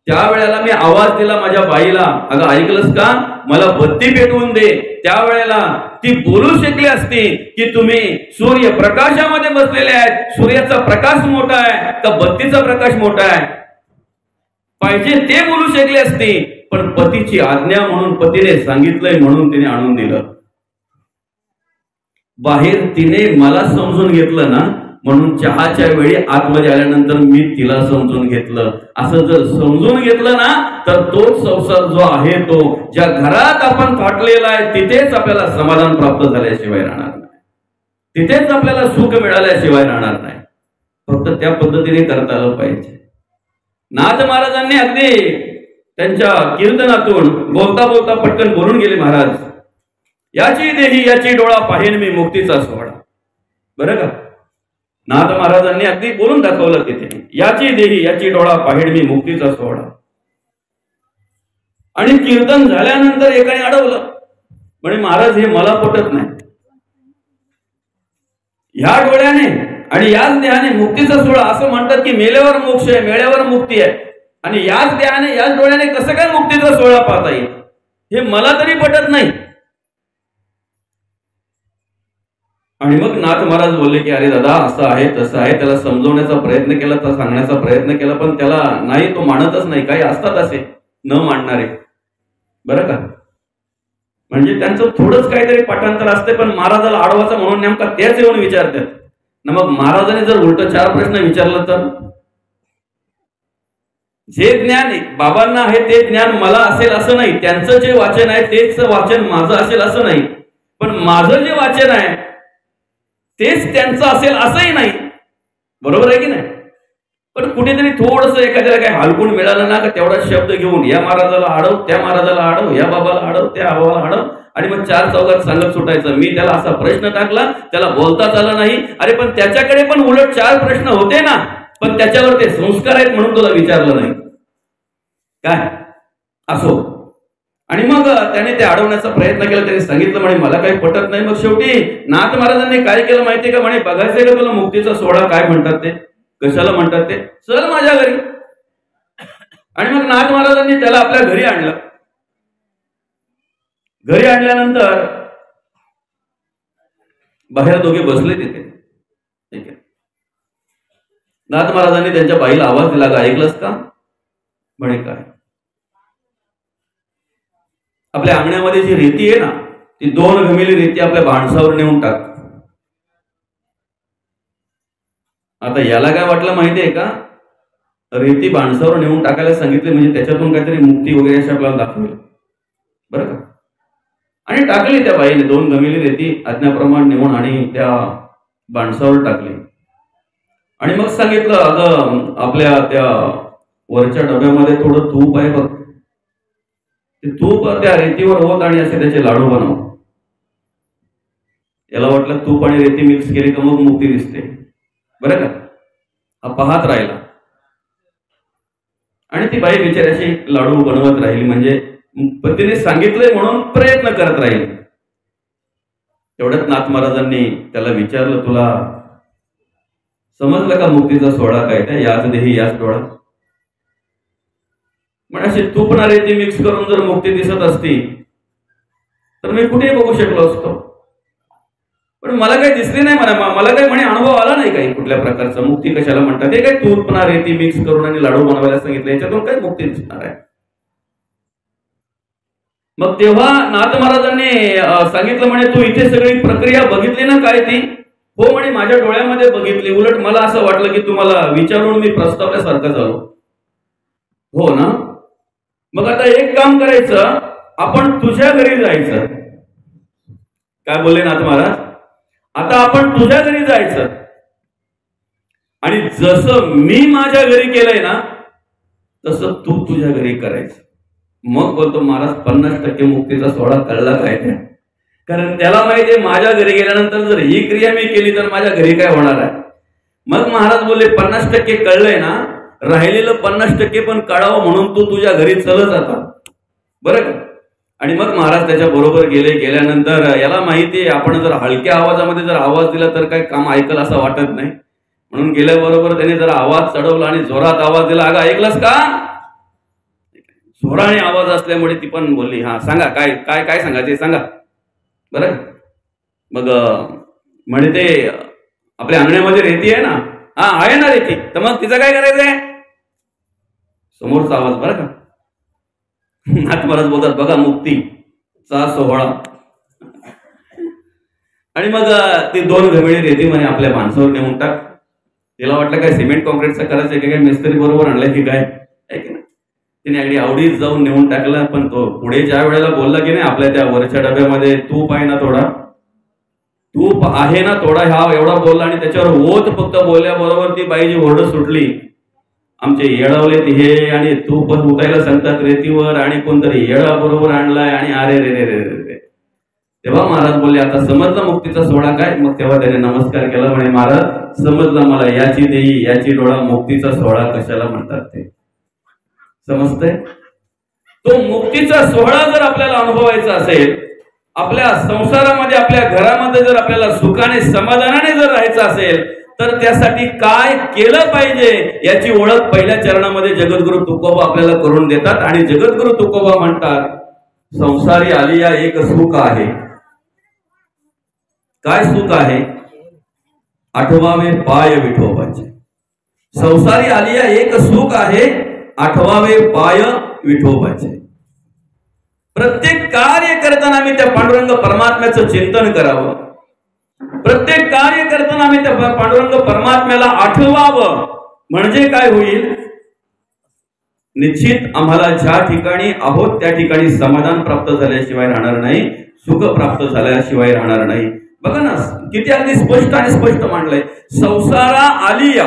त्यावेळेला मी आवाज दिला माझ्या बाईला, अगं ऐकलंस का, मला बत्ती पेटवून दे. त्यावेळेला ती बोलू शकली असती की तुम्ही सूर्य प्रकाशामध्ये बसलेले आहेत, सूर्याचा प्रकाश मोठा आहे का बत्तीचा प्रकाश मोठा आहे, पाहिजे ते बोलू शकली असती. पण पतीची आज्ञा म्हणून, पतीने सांगितलंय म्हणून तिने आणून दिलं. बाहेर तिने मला समजून घेतलं ना, म्हणून चहाच्या वेळी आतमध्ये आल्यानंतर मी तिला समजून घेतलं. असं जर समजून घेतलं ना, तर तोच संसार जो आहे, तो ज्या घरात आपण थाटलेला आहे, तिथेच आपल्याला समाधान प्राप्त झाल्याशिवाय राहणार नाही, तिथेच आपल्याला सुख मिळाल्याशिवाय राहणार नाही. फक्त त्या पद्धतीने करता आलं पाहिजे. नाथ महाराजांनी अगदी त्यांच्या कीर्तनातून बोलता बोलता पटकन बोलून गेले महाराज, याची देही याची डोळा पाहेन मी मुक्तीचा सोहळा. बरं का, नाथ महाराजांनी अगदी बोलून दाखवलं तिथे, याची देही याची डोळा पाहेन मी मुक्तीचा सोहळा. आणि कीर्तन झाल्यानंतर एकाने अडवलं, म्हणे महाराज हे मला पटत नाही, ह्या डोळ्याने आणि याच देहाने मुक्तीचा सोहळा असं म्हणतात की मेल्यावर मोक्ष आहे, मेल्यावर मुक्ती आहे, आणि याच देहाने याच डोळ्याने कसं काय मुक्तीचा सोहळा पाहता येईल, हे मला तरी पटत नाही. आणि मग नाथ महाराज बोलले की अरे दादा असं आहे तसं आहे, त्याला समजवण्याचा प्रयत्न केला, तर सांगण्याचा प्रयत्न केला, पण त्याला नाही, तो मानतच नाही. काही असतात असे न मानणारे, बरं का, म्हणजे त्यांचं थोडंच काहीतरी पाठांतर असते, पण महाराजाला अडवायचं म्हणून नेमका तेच येऊन विचारतात ना. मग महाराजाने जर उलट 4 प्रश्न विचारलं तर, जे ज्ञान बाबांना आहे ते ज्ञान मला असेल असं नाही, त्यांचं जे वाचन आहे तेच वाचन माझं असेल असं नाही, पण माझं जे वाचन आहे तेच त्यांचं असेल असंही नाही. बरोबर आहे की नाही? पण कुठेतरी थोडंसं एखाद्याला काही हलकून मिळालं ना, का तेवढा शब्द घेऊन या महाराजाला अडव, त्या महाराजाला अडव, या बाबाला अडव, त्या बाबाला अडव, आणि मग 4 चौघात सांगत सुटायचं. मी त्याला असा प्रश्न टाकला, त्याला बोलताच आला नाही. अरे पण त्याच्याकडे पण उलट 4 प्रश्न होते ना, पण त्याच्यावर ते संस्कार आहेत म्हणून तुला विचारलं नाही काय, असो. आणि मग त्याने ते अडवण्याचा प्रयत्न केला, त्याने सांगितलं म्हणे मला काही पटत नाही. मग शेवटी नाथ महाराजांनी काय केलं माहितीये का, म्हणे बघायचंय का तुला मुक्तीचा सोहळा काय म्हणतात ते, कशाला म्हणतात ते, चल माझ्या घरी. आणि मग नाथ महाराजांनी त्याला आपल्या घरी आणलं. घरी आणल्यानंतर बाहेर दोघे बसले तिथे. ठीक आहे, नाथ महाराजांनी त्यांच्या बाईला आवाज दिला, का ऐकलंस का? म्हणे काय, आपल्या अंगण्यामध्ये जी रेती आहे ना, ती 2 घमेली रेती आपल्या बाणसावर नेऊन टाक. आता याला काय वाटलं माहितीये का, रेती बाणसावर नेऊन टाकायला सांगितले म्हणजे त्याच्यातून काहीतरी मुक्ती वगैरे अशी आपल्याला दाखवली. बरं का, आणि टाकली त्या बाईने 2 घमेली रेती आज्ञाप्रमाणे नेऊन आणि त्या बाणसावर टाकली. आणि मग सांगितलं, अगं आपल्या त्या वरच्या डब्यामध्ये थोडं तूप आहे बघ, ते तूप त्या रेतीवर होत आणि असे त्याचे लाडू बनव. याला वाटलं तूप आणि रेती मिक्स केली का मग मुक्ती दिसते. बरं का, हा पाहत राहिला आणि ती बाई बिचाऱ्याशी लाडू बनवत राहिली, म्हणजे पतीने सांगितलंय म्हणून प्रयत्न करत राहिली. तेवढ्यात नाथ महाराजांनी त्याला विचारलं, तुला समजलं का मुक्तीचा सोहळा काय, त्या याच देही याच डोळा. म्हणजे अशी तूप ना रेती मिक्स करून जर मुक्ती दिसत असती तर मी कुठेही बघू शकलो असतो, पण मला काही दिसली नाही. मला काही म्हणे अनुभव आला नाही काही कुठल्या प्रकारचा. मुक्ती कशाला म्हणतात, हे काय तूप ना रेती मिक्स करून आणि लाडू बनवायला सांगितलं, याच्यातून काय मुक्ती दिसणार आहे. मग तेव्हा नाथ महाराजांनी सांगितलं, म्हणे तू इथे सगळी प्रक्रिया बघितली ना काय ती? हो म्हणे माझ्या डोळ्यामध्ये बघितली, उलट मला असं वाटलं की तुम्हाला विचारून मी प्रस्तावल्यासारखं झालो. हो ना, मग आता एक काम करायचं, आपण तुझ्या घरी जायचं. काय बोलले नाथ महाराज? आता आपण तुझ्या घरी जायचं आणि जसं मी माझ्या घरी केलंय ना तसं तू तुझ्या घरी करायचं. मग बोलतो महाराज 50% मुक्तीचा सोहळा कळला काय त्या? कारण त्याला माहिती आहे माझ्या घरी गेल्यानंतर जर ही क्रिया मी केली तर माझ्या घरी काय होणार आहे. मग महाराज बोलले 50% कळलंय ना, राहिलेलं 50% पण कळावं म्हणून तू तुझ्या घरी चलच आता, बरं का? आणि मग महाराज त्याच्या बरोबर गेल्यानंतर याला माहिती आहे आपण जर हलक्या आवाजामध्ये जर आवाज दिला तर काय काम ऐकल असं वाटत नाही, म्हणून गेल्याबरोबर त्याने जरा आवाज चढवला आणि जोरात आवाज दिला. अगं ऐकलंस का? जोराने आवाज असल्यामुळे ती पण बोलली हा सांगा काय काय काय सांगायचे सांगा, बरं. मग म्हणते आपल्या अंगण्यामध्ये रेती आहे ना? हा आहे ना रेती. तर मग तिचं काय करायचंय? समोरचा आवाज, बरं का? नाथ महाराज बोलतात बघा मुक्तीचा सोहळा. आणि मग ती 2 घमेली रेती म्हणे आपल्या माणसावर नेऊन टाक. तिला वाटलं काय सिमेंट कॉन्क्रीटचं करायचं की काय, मिस्त्री बरोबर आणलंय की काय, आहे की नाही. तिने अगदी आवडीच जाऊन नेऊन टाकला. पण तो पुढे ज्या वेळेला बोलला की नाही आपल्या त्या वरच्या डब्यामध्ये तूप आहे ना थोडा, तूप आहे ना थोडा, हा एवढा बोलला आणि त्याच्यावर ओत फक्त बोलल्याबरोबर ती बाईची ओरड सुटली. आमचे येळवले हे आणि तूप उतायला सांगतात रेतीवर आणि कोणतरी येळा बरोबर आणलाय आणि अरे रे रे रे रे. तेव्हा महाराज बोलले आता समजलं मुक्तीचा सोहळा काय? मग तेव्हा त्याने नमस्कार केला म्हणे महाराज समजलं मला, याची देई याची डोळा मुक्तीचा सोहळा कशाला म्हणतात ते समजतंय. तो मुक्तीचा सोहळा जर आपल्याला अनुभवायचा असेल, आपल्या संसारामध्ये आपल्या घरामध्ये जर आपल्याला सुखाने समाधानाने जर राहायचं असेल तर त्यासाठी काय केलं पाहिजे याची ओळख पहिल्या चरणामध्ये जगद्गुरु तुकोबा आपल्याला करून देतात. आणि जगद्गुरु तुकोबा म्हणतात संसारी आलिया एक सुख आहे. काय सुख आहे? आठवावे पाय विठोबाचे. संसारी आलिया एक सुख आहे, आठवावे पाय विठोबाचे. प्रत्येक कार्य करताना आम्ही त्या पांडुरंग परमात्म्याचं चिंतन करावं. प्रत्येक कार्य करताना आम्ही त्या पांडुरंग परमात्म्याला आठवावं. म्हणजे काय होईल? निश्चित आम्हाला ज्या ठिकाणी आहोत त्या ठिकाणी समाधान प्राप्त झाल्याशिवाय राहणार नाही, सुख प्राप्त झाल्याशिवाय राहणार नाही. बघा ना किती अगदी स्पष्ट आणि स्पष्ट मांडलंय. संसारा आलिया.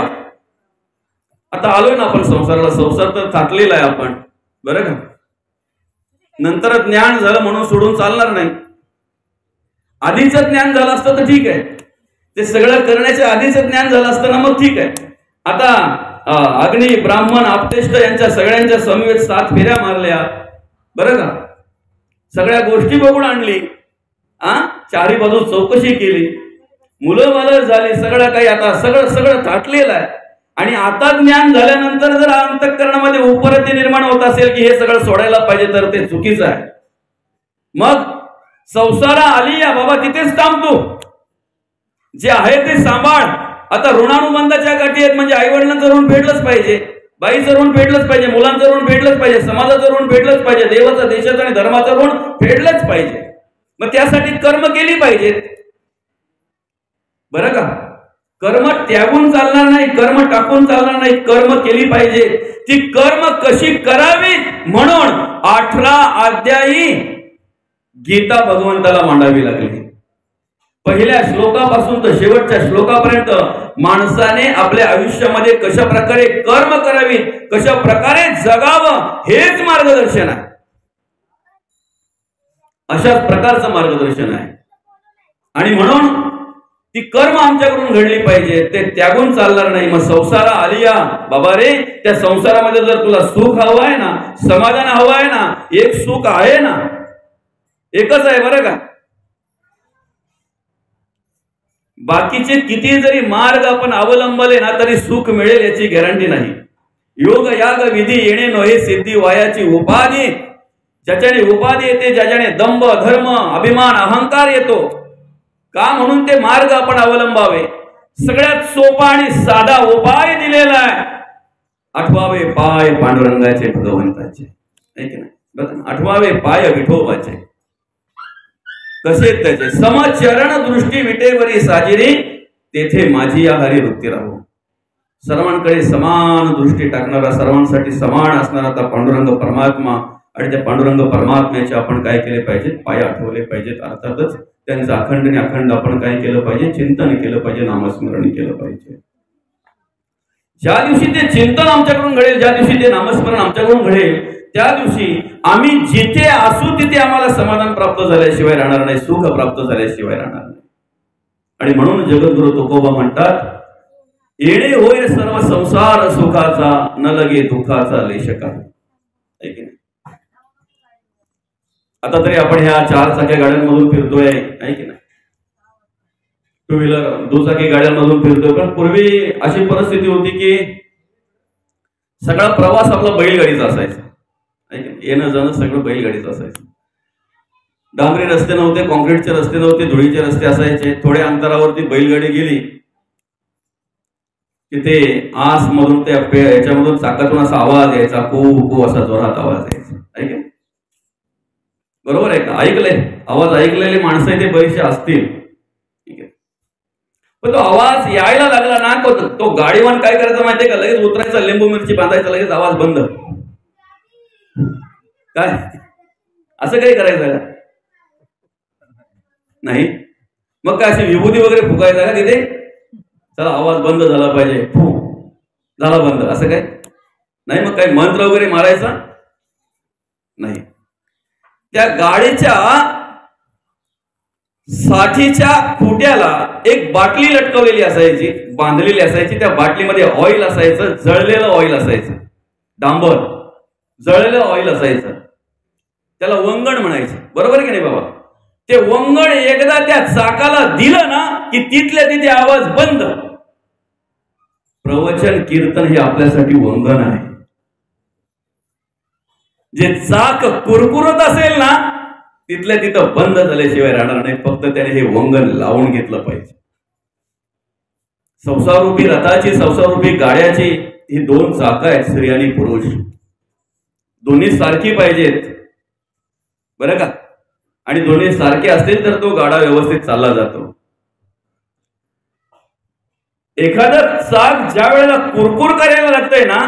आता आलोय ना आपण संसाराला, संसार तर थाटलेला आहे आपण, बरं का? नंतर ज्ञान झालं म्हणून सोडून चालणार नाही. आधीच ज्ञान झालं असतं तर ठीक आहे, ते सगळं करण्याच्या आधीच ज्ञान झालं असतं ना मग ठीक आहे. आता अग्नी ब्राह्मण आपतेष्ट यांच्या सगळ्यांच्या समवेत 7 फेऱ्या मारल्या, बरं का? सगळ्या गोष्टी बघून आणली, चारी बाजू चौकशी केली, मुलं बालं झाली, सगळं काही आता सगळं थाटलेलं आहे. आणि आता ज्ञान झाल्यानंतर जर अंतःकरणामध्ये उपरती निर्माण होत असेल की हे सगळं सोडायला पाहिजे तर ते चुकीचं आहे. मग संसारा आली या बाबा, तिथेच थांबतो. जे आहे ते सांभाळ. आता ऋणानुबंधाच्या गाठी आहेत म्हणजे आई वडिलांचं ऋण फेडलंच पाहिजे, बाईचं ऋण फेडलंच पाहिजे, मुलांचं ऋण फेडलंच पाहिजे, समाजाचं ऋण फेडलंच पाहिजे, देवाचं देशाचं आणि धर्माचं ऋण फेडलंच पाहिजे. मग त्यासाठी कर्म केली पाहिजेत, बरं का? कर्म त्यागून चालणार नाही, कर्म टाकून चालणार नाही, कर्म केली पाहिजे. ती कर्म कशी करावी म्हणून 18 अध्यायी गीता भगवंताला मांडावी लागली. पहिल्या श्लोकापासून तर शेवटच्या श्लोकापर्यंत माणसाने आपल्या आयुष्यामध्ये कशा प्रकारे कर्म करावी, कशा प्रकारे जगावं हेच मार्गदर्शन आहे. अशाच प्रकारचं मार्गदर्शन आहे. आणि म्हणून ती कर्म आमच्याकडून घडली पाहिजे, ते त्यागून चालणार नाही. मग संसारा आलिया बाबा रे, त्या संसारामध्ये जर तुला सुख हवं आहे ना, समाधान हवं आहे ना, एक सुख आहे ना, एकच आहे, बरं का? बाकीचे किती जरी मार्ग आपण अवलंबले ना तरी सुख मिळेल याची गॅरंटी नाही. योग याग विधी येणे नव्हे सिद्धी वायाची उपाधी. ज्याच्याने उपाधी येते, ज्याच्याने दंभ धर्म अभिमान अहंकार येतो का, म्हणून ते मार्ग आपण अवलंबावे. सगळ्यात सोपा आणि साधा उपाय दिलेला आहे, आठवावे पाय पांडुरंगाचे भगवंताचे, आहे की नाही? बघा, आठवावे पाय विठोबाचे. कसे त्याचे समचरण दृष्टी विटेवरी साजिरी, तेथे माझी या हरी वृत्ती राहू. सर्वांकडे समान दृष्टी टाकणारा, सर्वांसाठी समान असणारा आता पांडुरंग परमात्मा आणि त्या पांडुरंग परमात्म्याचे आपण काय केले पाहिजे, पाय आठवले पाहिजेत. अर्थातच त्यांचं अखंड आणि अखंड आपण काय केलं पाहिजे, चिंतन केलं पाहिजे, नामस्मरण केलं पाहिजे. ज्या दिवशी ते चिंतन आमच्याकडून घडेल, ज्या दिवशी ते नामस्मरण आमच्याकडून घडेल, त्या दिवशी आम्ही जिथे असू तिथे आम्हाला समाधान प्राप्त झाल्याशिवाय राहणार नाही, सुख प्राप्त झाल्याशिवाय राहणार नाही. आणि म्हणून जगद्गुरु तुकोबा म्हणतात, येणे होय सर्व संसार सुखाचा, न लगे दुःखाचा लेश काही. आता तरी आपण ह्या 4 चाकी गाड्यांमधून फिरतोय, आहे की नाही, टू व्हीलर दुचाकी गाड्यांमधून फिरतोय. पण पूर्वी अशी परिस्थिती होती की सगळा प्रवास आपला बैलगाडीचा असायचा, येणं जाणं सगळं बैलगाडीचं असायचं. डांबरी रस्ते नव्हते, कॉन्क्रीटचे रस्ते नव्हते, धुळीचे रस्ते असायचे. थोड्या अंतरावरती बैलगाडी गेली की ते आस मधून त्या याच्यामधून चाकातून असा आवाज यायचा, कू कू असा जोरात आवाज यायचा, ऐक बरोबर आहे का? ऐकलंय, आवाज ऐकलेले माणसं ते बरेचसे असतील, ठीक आहे. पण तो आवाज यायला लागला ना, तो गाडीवान काय करायचं माहितीये का, लगेच उतरायचा, लिंबू मिरची बांधायचा, लगेच आवाज बंद. काय असं काही करायचं नाही? मग काय अशी विभूती वगैरे फुकायचा का तिथे, चला आवाज बंद झाला पाहिजे, फू झाला बंद, असं काय नाही. मग काय मंत्र वगैरे मारायचा नाही. त्या गाडीच्या साठीच्या खुट्याला एक बाटली लटकवलेली असायची, बांधलेली असायची. त्या बाटलीमध्ये ऑइल असायचं, जळलेलं ऑइल असायचं, डांबर जळलेलं ऑइल असायचं. त्याला वंगण म्हणायचं, बरोबर की नाही बाबा? ते वंगण एकदा त्या चाकाला दिलं ना की तिथल्या तिथे आवाज बंद. प्रवचन कीर्तन हे आपल्यासाठी वंगण आहे. जे चाक कुरकुरत असेल ना, तिथल्या तिथं बंद झाल्याशिवाय राहणार नाही. फक्त त्याने हे वंगण लावून घेतलं पाहिजे. संसारूपी रथाची, संसारूपी गाड्याची ही 2 चाकं आहेत, स्त्री आणि पुरुष. दोन्ही सारखी पाहिजेत, बरं का? आणि दोन्ही सारखे असतील तर तो गाडा व्यवस्थित चालला जातो. एखादं चाक ज्या वेळेला कुरकुर करायला लागतंय ना,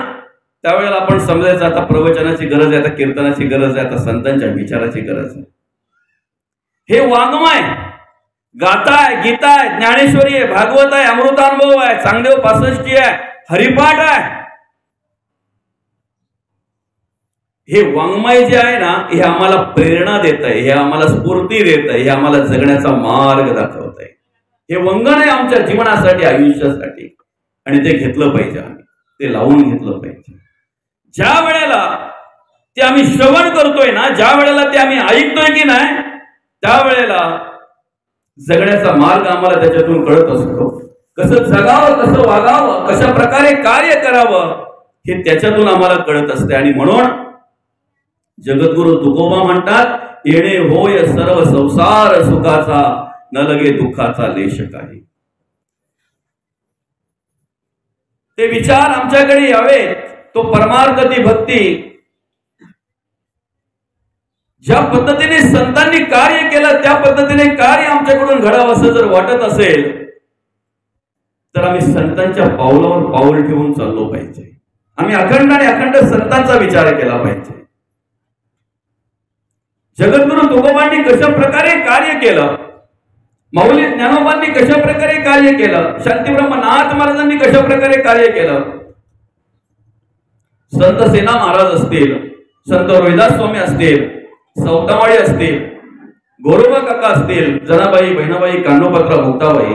त्यावेळेला आपण समजायचं आता प्रवचनाची गरज आहे, आता कीर्तनाची गरज आहे, आता संतांच्या विचाराची गरज आहे. हे वाङ्मय गाताय, गीताय, ज्ञानेश्वरी आहे, भागवत आहे, अमृतानुभव आहे, चांगदेव 65 आहे, हरिपाठ आहे. हे वाङ्मय जे आहे ना, हे आम्हाला प्रेरणा देत आहे, हे आम्हाला स्फूर्ती देत आहे, हे आम्हाला जगण्याचा मार्ग दाखवत आहे. हे वंगण आहे आमच्या जीवनासाठी, आयुष्यासाठी. आणि ते घेतलं पाहिजे, आम्ही ते लावून घेतलं पाहिजे. ज्या वेळेला ते आम्ही श्रवण करतोय ना, ज्या वेळेला ते आम्ही ऐकतोय की नाही, त्यावेळेला जगण्याचा मार्ग आम्हाला त्याच्यातून कळत असतो. कसं जगावं, कसं वागावं, कशा प्रकारे कार्य करावं, हे त्याच्यातून आम्हाला कळत असते. आणि म्हणून जगद्गुरु तुकोबा म्हणतात, येणे होय सर्व संसार सुखाचा, न लगे दुःखाचा लेश काही. ते विचार आमच्याकडे यावेत. तो परमार्थ, ती भक्ती, ज्या पद्धतीने संतांनी कार्य केलं त्या पद्धतीने कार्य आमच्याकडून घडावं असं जर वाटत असेल तर आम्ही संतांच्या पावलावर पाऊल ठेवून चाललो पाहिजे. आम्ही अखंड आणि अखंड संतांचा विचार केला पाहिजे. जगद्गुरु तुकोबांनी कशा प्रकारे कार्य केलं, माऊली ज्ञानोबांनी कशा प्रकारे कार्य केलं, शांतीब्रह्मनाथ महाराजांनी कशा प्रकारे कार्य केलं, संत सेना महाराज असतील, संत रोहिदास स्वामी असतील, सौतामाळी असतील, गोरोबा काका असतील, जनाबाई, बहिणाबाई, कान्होपत्रा, मुक्ताबाई,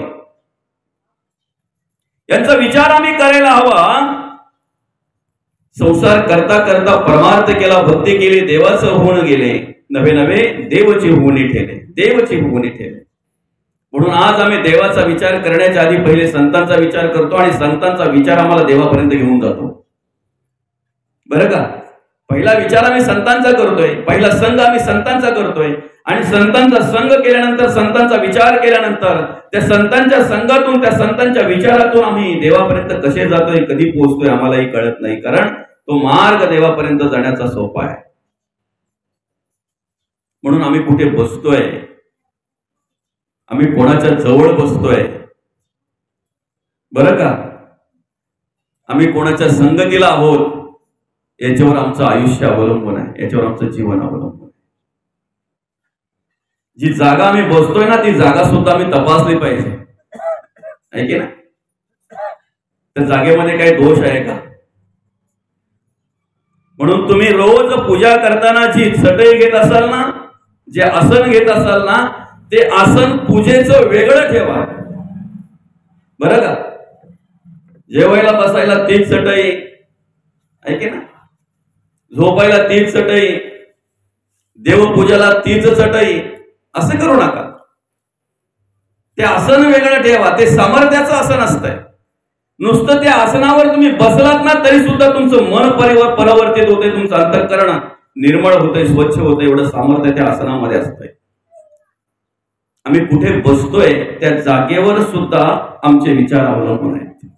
यांचा विचार आम्ही करायला हवा. संसार करता करता परमार्थ केला, भक्ती केली, देवाचं होऊन गेले, नवे नवे देवची होऊनी ठेले, देवची होऊनी ठेले. म्हणून आज आम्ही देवाचा विचार करण्याच्या आधी पहिले संतांचा विचार करतो आणि संतांचा विचार आम्हाला देवापर्यंत घेऊन जातो, बरं का? पहिला विचार आम्ही संतांचा करतोय, पहिला संघ आम्ही संतांचा करतोय, आणि संतांचा संघ केल्यानंतर, संतांचा विचार केल्यानंतर, त्या संतांच्या संघातून, त्या संतांच्या विचारातून आम्ही देवापर्यंत कसे जातोय, कधी पोहोचतोय आम्हालाही कळत नाही. कारण तो मार्ग देवापर्यंत जाण्याचा सोपा आहे. म्हणून आम्ही कुठे बसतोय, आम्ही कोणाच्या जवळ बसतोय, बरं का? आम्ही कोणाच्या संगतीला आहोत, याच्यावर आमचं आयुष्य अवलंबून आहे, याच्यावर आमचं जीवन अवलंबून आहे. जी जागा आम्ही बसतोय ना ती जागा सुद्धा आम्ही तपासली पाहिजे, आहे की ना? त्या जागेमध्ये काही दोष आहे का? म्हणून तुम्ही रोज पूजा करताना जी चटई घेत असाल ना, जे आसन घेत असाल ना, ते आसन पूजेचं वेगळं ठेवा, बरं का? जेवायला बसायला तीच चटई, आहे की ना? झोपायला तीच चटई, देवपूजाला तीच चटई, असं करू नका. ते आसन वेगळं ठेवा, ते सामर्थ्याचं आसन असतंय. नुसतं त्या आसनावर तुम्ही बसलात ना तरी सुद्धा तुमचं मन परावर्तित होते, तुमचं अंतःकरण निर्मळ होतंय, स्वच्छ होतंय, एवढं सामर्थ्य त्या आसनामध्ये असतंय. आम्ही कुठे बसतोय त्या जागेवर सुद्धा आमचे विचार अवलंबून आहेत,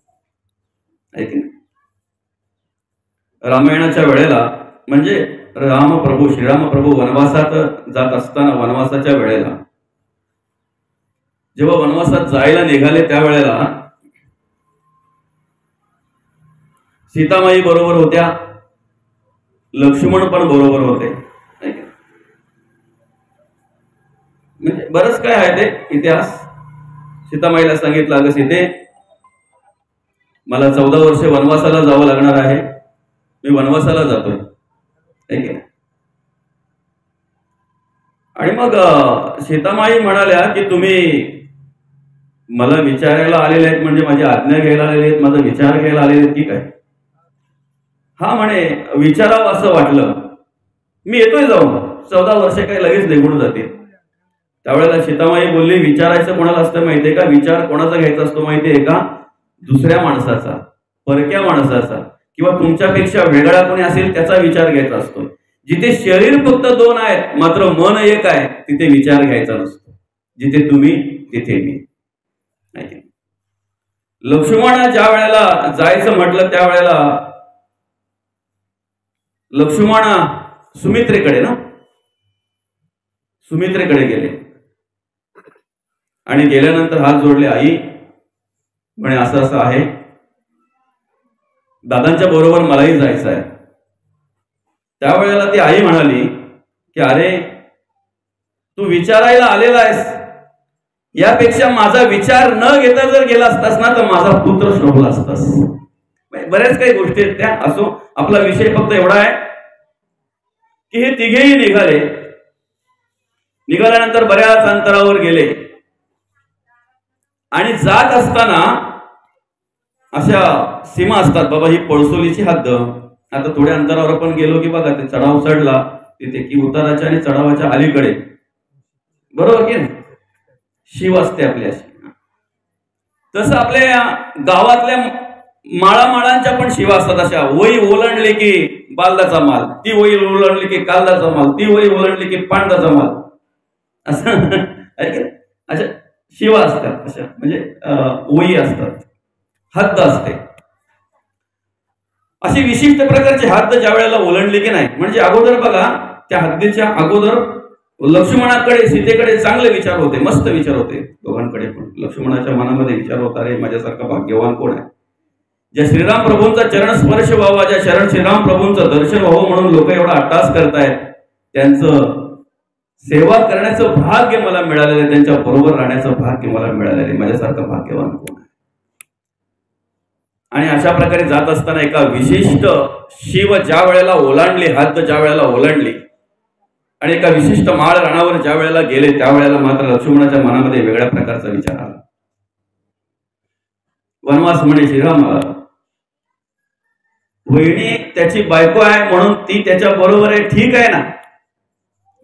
आहे की नाही? रामायणाच्या वेळेला म्हणजे श्रीराम प्रभू वनवासात जात असताना, वनवासाच्या वेळेला जेव्हा वनवासात जायला निघाले त्यावेळेला सीतामाई बरोबर होत्या, लक्ष्मण पण बरोबर होते. म्हणजे बरंच काय आहे ते इतिहास. सीतामाईला सांगितलं, अगं सीते, मला 14 वर्षे वनवासाला जावं लागणार आहे, मी वनवासाला जातोय, आहे की नाही? आणि मग सीतामाई म्हणाल्या की तुम्ही मला विचारायला आलेले आहेत, म्हणजे माझी आज्ञा घ्यायला आलेले आहेत, माझा विचार घ्यायला आलेले आहेत की काय? हा म्हणे, विचारावं असं वाटलं, मी येतोय जाऊन, 14 वर्षे काही लगेच निघून जातील. त्यावेळेला सीतामाई बोलली, विचारायचं कोणाला असतं माहितीये का? विचार कोणाचा घ्यायचा असतो माहितीये का? दुसऱ्या माणसाचा, परक्या माणसाचा, किंवा तुमच्यापेक्षा वेगळा कोणी असेल त्याचा विचार घ्यायचा असतो. जिथे शरीर फक्त 2 आहेत मात्र मन एक आहे, तिथे विचार घ्यायचा नसतो. जिथे तुम्ही तिथे मी. लक्ष्मण ज्या वेळेला जायचं म्हटलं त्यावेळेला लक्ष्मण सुमित्रेकडे गेले आणि गेल्यानंतर हात जोडले, आई म्हणे असं असं आहे, दादांच्या बरोबर मलाही जायचं आहे. त्यावेळेला ती आई म्हणाली की अरे, तू विचारायला आलेला आहेस, यापेक्षा माझा विचार न घेता जर गेला असतास ना तर माझा पुत्र शोभला असतास. बऱ्याच काही गोष्टी आहेत त्या. असो, आपला विषय फक्त एवढा आहे की हे तिघेही निघाल्यानंतर बऱ्याच अंतरावर गेले आणि जात असताना अशा सीमा असतात, बाबा ही पळसोलीची हद्द. आता थोड्या अंतरावर आपण गेलो की बघा ते चढाव चढला तिथे की उताराच्या आणि चढावाच्या अलीकडे, बरोबर की नाही, शिव असते आपल्याशी. तसं आपल्या गावातल्या माळांच्या पण शिवा असतात. अशा वही ओलांडली की बालदाचा माल, ती वही ओलांडली की कालदाचा माल, ती वही ओलांडली की पांडाचा माल, असं अशा शिवा असतात. अशा म्हणजे वही असतात, हद्द असते. अशी विशिष्ट प्रकारची हद्द ज्या वेळेला ओलांडली की नाही, म्हणजे अगोदर बघा त्या हद्दीच्या अगोदर लक्ष्मणाकडे सीतेकडे चांगले विचार होते, मस्त विचार होते दोघांकडे. पण लक्ष्मणाच्या मनामध्ये विचार होता, रे माझ्यासारखा भाग्यवान कोण आहे, ज्या श्रीराम प्रभूंचा चरण स्पर्श व्हावा, ज्या श्रीराम प्रभूंचं दर्शन व्हावं म्हणून लोक एवढा अट्टास करतायत, त्यांचं सेवा करण्याचं भाग्य मला मिळालेलं आहे, त्यांच्या बरोबर राहण्याचं भाग्य मला मिळालेलं आहे, माझ्यासारखा भाग्यवान कोण आहे. आणि अशा प्रकारे जात असताना एका विशिष्ट शिव ज्या वेळेला ओलांडली, हद्द ज्या वेळेला ओलांडली आणि एका विशिष्ट माळ राणावर ज्या वेळेला गेले त्यावेळेला मात्र लक्ष्मणाच्या मनामध्ये वेगळ्या प्रकारचा विचार आला. वनवास म्हणे श्रीरामाला, वहिनी त्याची बायको आहे म्हणून ती त्याच्या बरोबर आहे, ठीक आहे ना,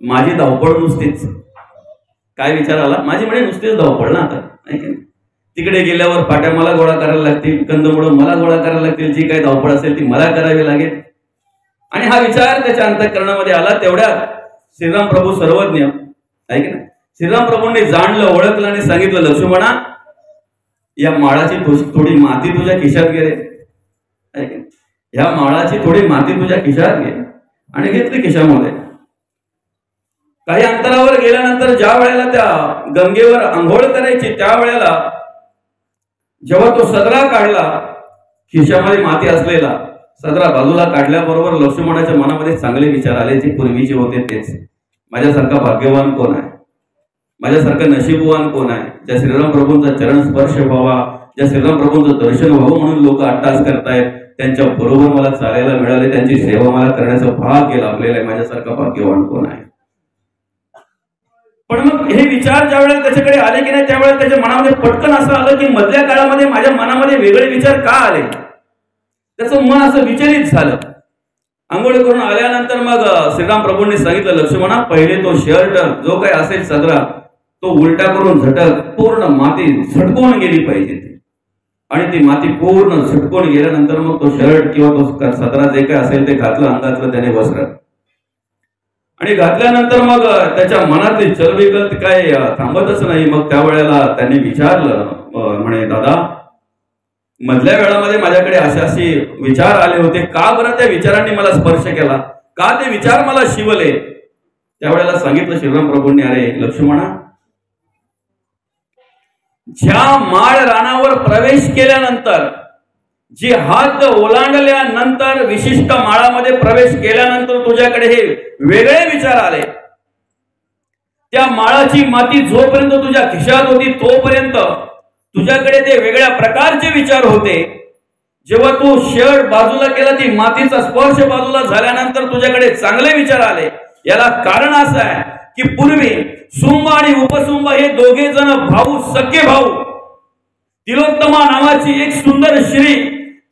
माझी धावपळ नुसतीच. काय विचार आला? माझी म्हणजे नुसतीच धावपळ ना. आता तिकडे गेल्यावर पाट्या मला गोळा करायला लागतील, कंदमुळं मला गोळा करायला लागतील, जी काही धावपळ असेल ती मला करावी लागेल. आणि हा विचार त्याच्या अंतःकरणामध्ये आला. तेवढ्यात श्रीराम प्रभू सर्वज्ञ आहे की नाही, श्रीराम प्रभूंनी जाणलं, ओळखलं आणि सांगितलं, लक्ष्मणा या माळाची थोडी माती तुझ्या खिशात घे रे, ह्या माळाची थोडी माती तुझ्या खिशात घे. आणि घेतली खिशामध्ये. काही अंतरावर गेल्यानंतर ज्या वेळेला त्या गंगेवर आंघोळ करायची त्यावेळेला जेव्हा तो सदरा काढला, खिशामध्ये माती असलेला सदरा बाजूला काढल्याबरोबर लक्ष्मणाच्या मनामध्ये चांगले विचार आले, जे पूर्वीचे होते तेच. माझ्यासारखा भाग्यवान कोण आहे, माझ्यासारखा नशीबवान कोण आहे, ज्या श्रीराम प्रभूंचा चरण स्पर्श व्हावा, ज्या श्रीराम प्रभूंचं दर्शन व्हावं म्हणून लोक अट्टास करतायत, त्यांच्या बरोबर मला चालायला मिळाले, त्यांची सेवा मला करण्याचा भाग्य लाभलेलं आहे. माझ्यासारखा भाग्यवान कोण आहे. पण मग हे विचार ज्या वेळेला त्याच्याकडे आले की नाही, त्यावेळेला त्याच्या मनामध्ये पटकन असं आलं की मधल्या काळामध्ये माझ्या मनामध्ये वेगळे विचार का आले. त्याचं मन असं विचलित झालं. आंघोळ करून आल्यानंतर मग श्रीराम प्रभूंनी सांगितलं, लक्ष्मणा पहिले तो शर्ट जो काही असेल सदरा तो उलटा करून झटक, पूर्ण माती झटकून गेली पाहिजे. आणि ती माती पूर्ण झटकून गेल्यानंतर मग तो शर्ट किंवा तो सदरा जे काही असेल ते घातलं, अंगातलं त्याने वस्त्र. आणि घातल्यानंतर मग त्याच्या मनातली चलबिकल काय थांबतच नाही. मग त्यावेळेला त्यांनी विचारलं, म्हणे दादा मधल्या वेळामध्ये माझ्याकडे असे विचार आले होते, का बरं त्या विचारांनी मला स्पर्श केला, का ते विचार मला शिवले. त्यावेळेला सांगितलं श्रीराम प्रभूंनी, अरे लक्ष्मणा, ज्या माळ रानावर प्रवेश केल्यानंतर, जी हात ओलांडल्यानंतर, विशिष्ट माळामध्ये प्रवेश केल्यानंतर तुझ्याकडे हे वेगळे विचार आले. त्या माळाची माती जोपर्यंत तुझ्या खिशात होती तोपर्यंत तुझ्याकडे ते वेगळ्या प्रकारचे विचार होते. जेव्हा तू शर्ट बाजूला केला, ती मातीचा स्पर्श बाजूला झाल्यानंतर तुझ्याकडे चांगले विचार आले. याला कारण असं आहे की पूर्वी सुंब आणि उपसुंब हे दोघे जण भाऊ, सख्खे भाऊ, तिलोत्तमा नावाची एक सुंदर श्री,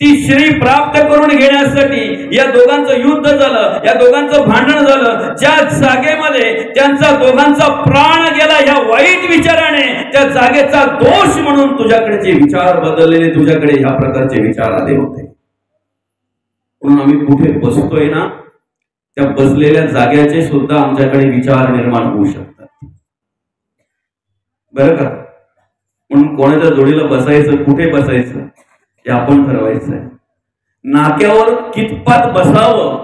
ती श्री प्राप्त करून घेण्यासाठी या दोघांचं युद्ध झालं, या दोघांचं भांडण झालं. ज्या जागेमध्ये त्यांचा दोघांचा प्राण गेला या वाईट विचाराने, त्या जागेचा दोष म्हणून तुझ्याकडे विचार बदललेले, तुझ्याकडे ह्या प्रकारचे विचार आले होते. म्हणून आम्ही कुठे बसतोय ना, त्या बसलेल्या जाग्याचे सुद्धा आमच्याकडे विचार निर्माण होऊ शकतात, बरं का. म्हणून कोणाच्या जोडीला बसायचं, कुठे बसायचं हे आपण ठरवायचं आहे. नाक्यावर कितपत बसावं,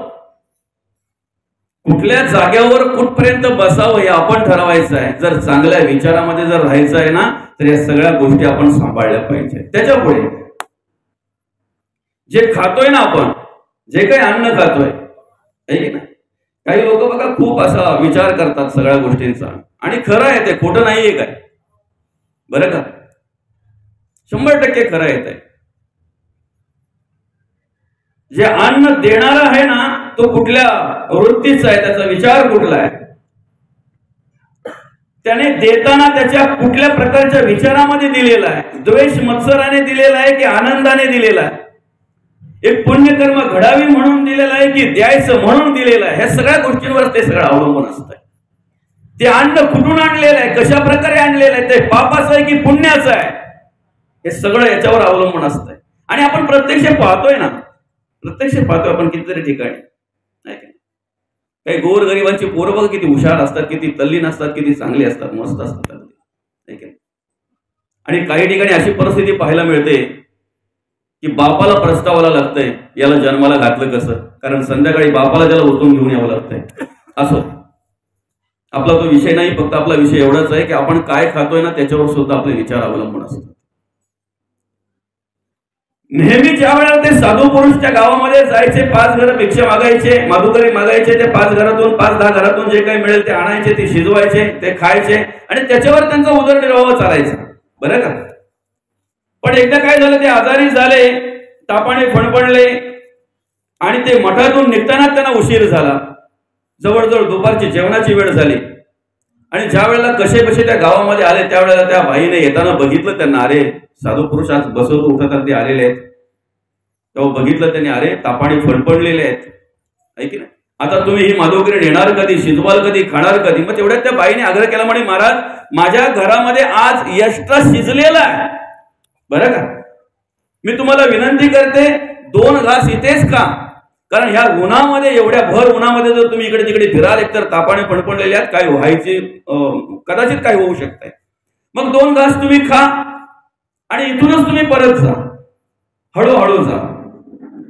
कुठल्या जाग्यावर कुठपर्यंत बसावं हे आपण ठरवायचं आहे. जर चांगल्या विचारामध्ये जर राहायचं आहे ना, तर या सगळ्या गोष्टी आपण सांभाळल्या पाहिजे. त्याच्यापुढे जे खातोय ना आपण, जे काही अन्न खातोय, काही लोक बघा खूप असा विचार करतात सगळ्या गोष्टींचा, आणि खरं आहे ते, खोटं नाहीये काय, बरं का, 100% खरं आहे ते. जे अन्न देणारा आहे ना, तो कुठल्या वृत्तीचा आहे, त्याचा विचार कुठला आहे, त्याने देताना त्याच्या कुठल्या प्रकारच्या विचारामध्ये दिलेला आहे, द्वेष मत्सराने दिलेला आहे की आनंदाने दिलेला आहे, एक पुण्यकर्म घडावी म्हणून दिलेला आहे की द्यायचं म्हणून दिलेलं आहे. ह्या सगळ्या गोष्टींवर ते सगळं अवलंबून असतं. ते अन्न कुठून आणलेलं आहे, कशा प्रकारे आणलेलं आहे, ते पापाचं आहे की पुण्याचं आहे, हे सगळं याच्यावर अवलंबून असतंय. आणि आपण प्रत्यक्ष पाहतोय ना, प्रत्यक्ष पाहतोय आपण कितीतरी ठिकाणी. काही गोरगरिबांची पोरं बघ किती हुशार असतात, किती तल्लीन असतात, किती चांगली असतात, मस्त असतात. आणि काही ठिकाणी अशी परिस्थिती पाहायला मिळते की बापाला प्रस्तावाला लागतंय, याला जन्माला घातलं कसं, कारण संध्याकाळी बापाला त्याला उठून घेऊन यावं लागतंय. असो, आपला तो विषय नाही, फक्त आपला विषय एवढाच आहे की आपण काय खातोय ना, त्याच्यावर सुद्धा आपले विचार अवलंबून असतात. नेहमी ज्या वेळेला ते साधू पुरुष त्या गावामध्ये जायचे, 5 घरं भिक्षा मागायचे, माधुकरी मागायचे, ते 5 घरातून 5-10 घरातून जे काही मिळेल ते आणायचे, ते शिजवायचे, ते खायचे, आणि त्याच्यावर त्यांचा उदरनिर्वाह चालायचा, बरं का. पण एकदा काय झालं, ते आजारी झाले, तापाने फणफणले, आणि ते मठातून निघताना त्यांना उशीर झाला. जवळजवळ दुपारची जेवणाची वेळ झाली. आणि ज्या वेळेला कसे बसे त्या गावामध्ये आले, त्यावेळेला त्या बाईने येताना बघितलं त्यांना, अरे साधू पुरुष आज बसवत उठतात ते आलेले आहेत. तेव्हा बघितलं त्यांनी, अरे तापाने फणफणलेले आहेत, ऐक ना, आता तुम्ही ही माधवगिरी नेणार कधी, शिजवाल कधी, खाणार कधी. मग तेवढ्यात त्या बाईने आग्रह केला, म्हणे महाराज माझ्या घरामध्ये आज एक्स्ट्रा शिजलेला आहे, बरं का, मी तुम्हाला विनंती करते 2 घास इथेच का, कारण ह्या उन्हामध्ये, एवढ्या भर उन्हामध्ये जर तुम्ही इकडे तिकडे फिराल, एकतर तापाने फणफणलेले आहेत, काय व्हायचे कदाचित काय होऊ शकतंय, मग 2 घास तुम्ही खा आणि इथूनच तुम्ही परत जा, हळूहळू जा.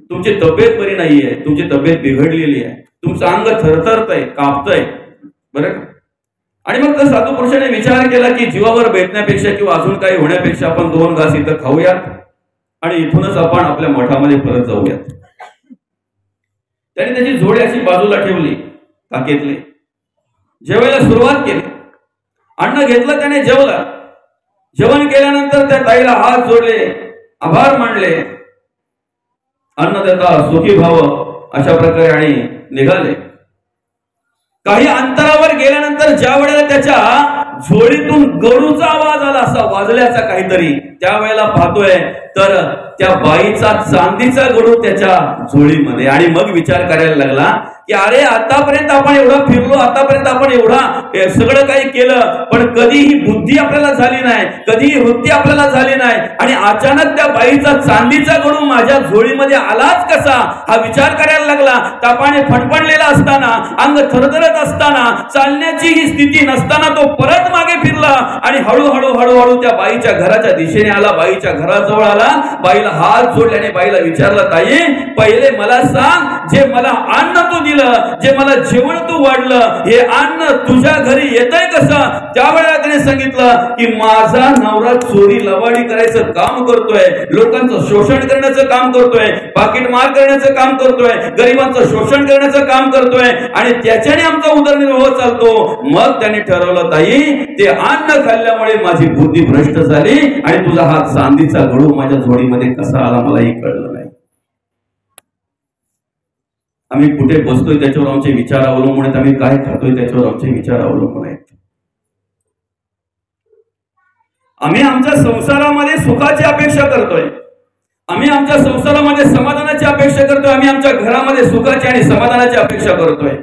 तुमची तब्येत बरी नाहीये, तुमची तब्येत बिघडलेली आहे, तुमचं अंग थरथरतंय, कापतंय, बरं का. आणि मग त्या साधू पुरुषाने विचार केला की जीवावर बेतण्यापेक्षा किंवा अजून काही होण्यापेक्षा आपण 2 घास इथं खाऊयात आणि इथूनच आपण आपल्या मठामध्ये परत जाऊयात. त्याने त्याची झोळी अशी बाजूला ठेवली काकेतले, जेवायला सुरुवात केली. अन्न घेतलं, त्याने जेवलं. जेवण केल्यानंतर त्या ताईला हात जोडले, आभार मानले, अन्न देता सुखी व्हावं अशा प्रकारे आणि निघाले. काही अंतरावर गेल्यानंतर ज्या वेळेला त्याच्या झोळीतून गरुचा आवाज आला, असा वाजल्याचा काहीतरी, त्यावेळेला पाहतोय तर त्या बाईचा चांदीचा गडू त्याच्या झोळीमध्ये. आणि मग विचार करायला लागला की अरे, आतापर्यंत आपण एवढं फिरलो, आतापर्यंत आपण एवढा सगळं काही केलं, पण कधीही बुद्धी आपल्याला झाली नाही, कधीही वृत्ती आपल्याला झाली नाही, आणि अचानक त्या बाईचा चांदीचा गडू माझ्या झोळीमध्ये आलाच कसा, हा विचार करायला लागला. तापाने फणफणलेला असताना, अंग थरथरत असताना, चालण्याची ही स्थिती नसताना तो परत मागे फिरला आणि हळूहळू हळूहळू त्या बाईच्या घराच्या दिशेने आला. बाईच्या घराजवळ आला, बाईला हात जोडल्याने बाईला विचारलं, ताई, पहिले मला सांग, जे मला अन्न तू दिलं, जे मला जेवण तू वाढलं, हे अन्न तुझ्या घरी येतंय कसं? त्यावेळेला त्याने सांगितलं की माझा नवरा चोरी लवाडी करायचं काम करतोय, लोकांचं शोषण करण्याचं काम करतोय, पाकिट मार करण्याचं काम करतोय, गरिबांचं शोषण करण्याचं काम करतोय, आणि त्याच्याने आमचा उदरनिर्वाह चालतो. मग त्याने ठरवलं, ताई, ते अन्न खाल्ल्यामुळे माझी बुद्धी भ्रष्ट झाली आणि तुझा हा चांदीचा गडू माझ्या झोळीमध्ये कसा आला मलाही कळलं नाही. आम्ही कुठे बसतोय त्याच्यावर आमचे विचार अवलंबून आहेत, आम्ही काय खातोय त्याच्यावर आमचे विचार अवलंबून आहेत. आम्ही आमच्या संसारामध्ये सुखाची अपेक्षा करतोय, आम्ही आमच्या संसारामध्ये समाधानाची अपेक्षा करतोय, आम्ही आमच्या घरामध्ये सुखाची आणि समाधानाची अपेक्षा करतोय.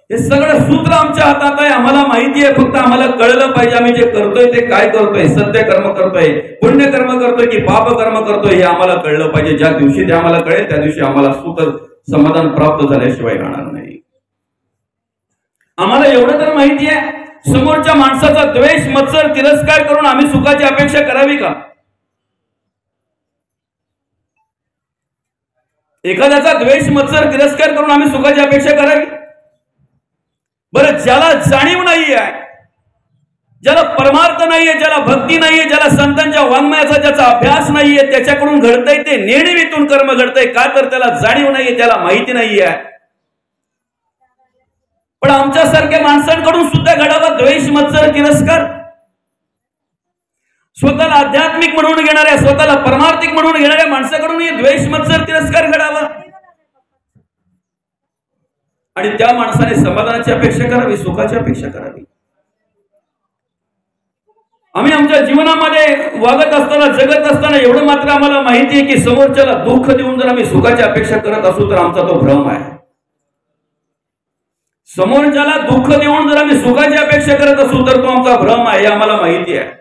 हे सगळं सूत्र आमच्या हातात आहे, आम्हाला माहिती आहे, फक्त आम्हाला कळलं पाहिजे आम्ही जे करतोय ते काय करतोय, सत्य कर्म करतोय, पुण्य कर्म करतोय की पाप कर्म करतोय, हे आम्हाला कळलं पाहिजे. ज्या दिवशी ते आम्हाला कळेल त्या दिवशी आम्हाला सुख समाधान प्राप्त झाल्याशिवाय राहणार नाही. आम्हाला एवढं तर माहिती आहे, समोरच्या माणसाचा द्वेष, मत्सर, तिरस्कार करून आम्ही सुखाची अपेक्षा करावी का? एखाद्याचा द्वेष, मत्सर, तिरस्कार करून आम्ही सुखाची अपेक्षा करावी? बरं, ज्याला जाणीव नाहीये, ज्याला परमार्थ नाहीये, ज्याला भक्ती नाहीये, ज्याला संतांच्या वाङ्मयाचा ज्याचा अभ्यास नाहीये, त्याच्याकडून घडतंय ते नेणीवीतून कर्म घडतंय. का तर त्याला जाणीव नाहीये, त्याला माहिती नाहीये. पण आमच्यासारख्या माणसांकडून सुद्धा घडावा द्वेष, मत्सर, तिरस्कार. स्वतःला आध्यात्मिक म्हणून घेणाऱ्या, स्वतःला परमार्थिक म्हणून घेणाऱ्या माणसाकडून द्वेष, मत्सर, तिरस्कार घडावा. आणि त्या माणसाने समाधानाची अपेक्षा करावी, सुखाची अपेक्षा करावी. आम्ही आमच्या जीवनामध्ये वागत असताना, जगत असताना एवढं मात्र आम्हाला माहिती आहे की समोरच्याला दुःख देऊन जर आम्ही सुखाची अपेक्षा करत असू तर आमचा तो भ्रम आहे. समोरच्याला दुःख देऊन जर आम्ही सुखाची अपेक्षा करत असू तर तो आमचा भ्रम आहे, हे आम्हाला माहिती आहे.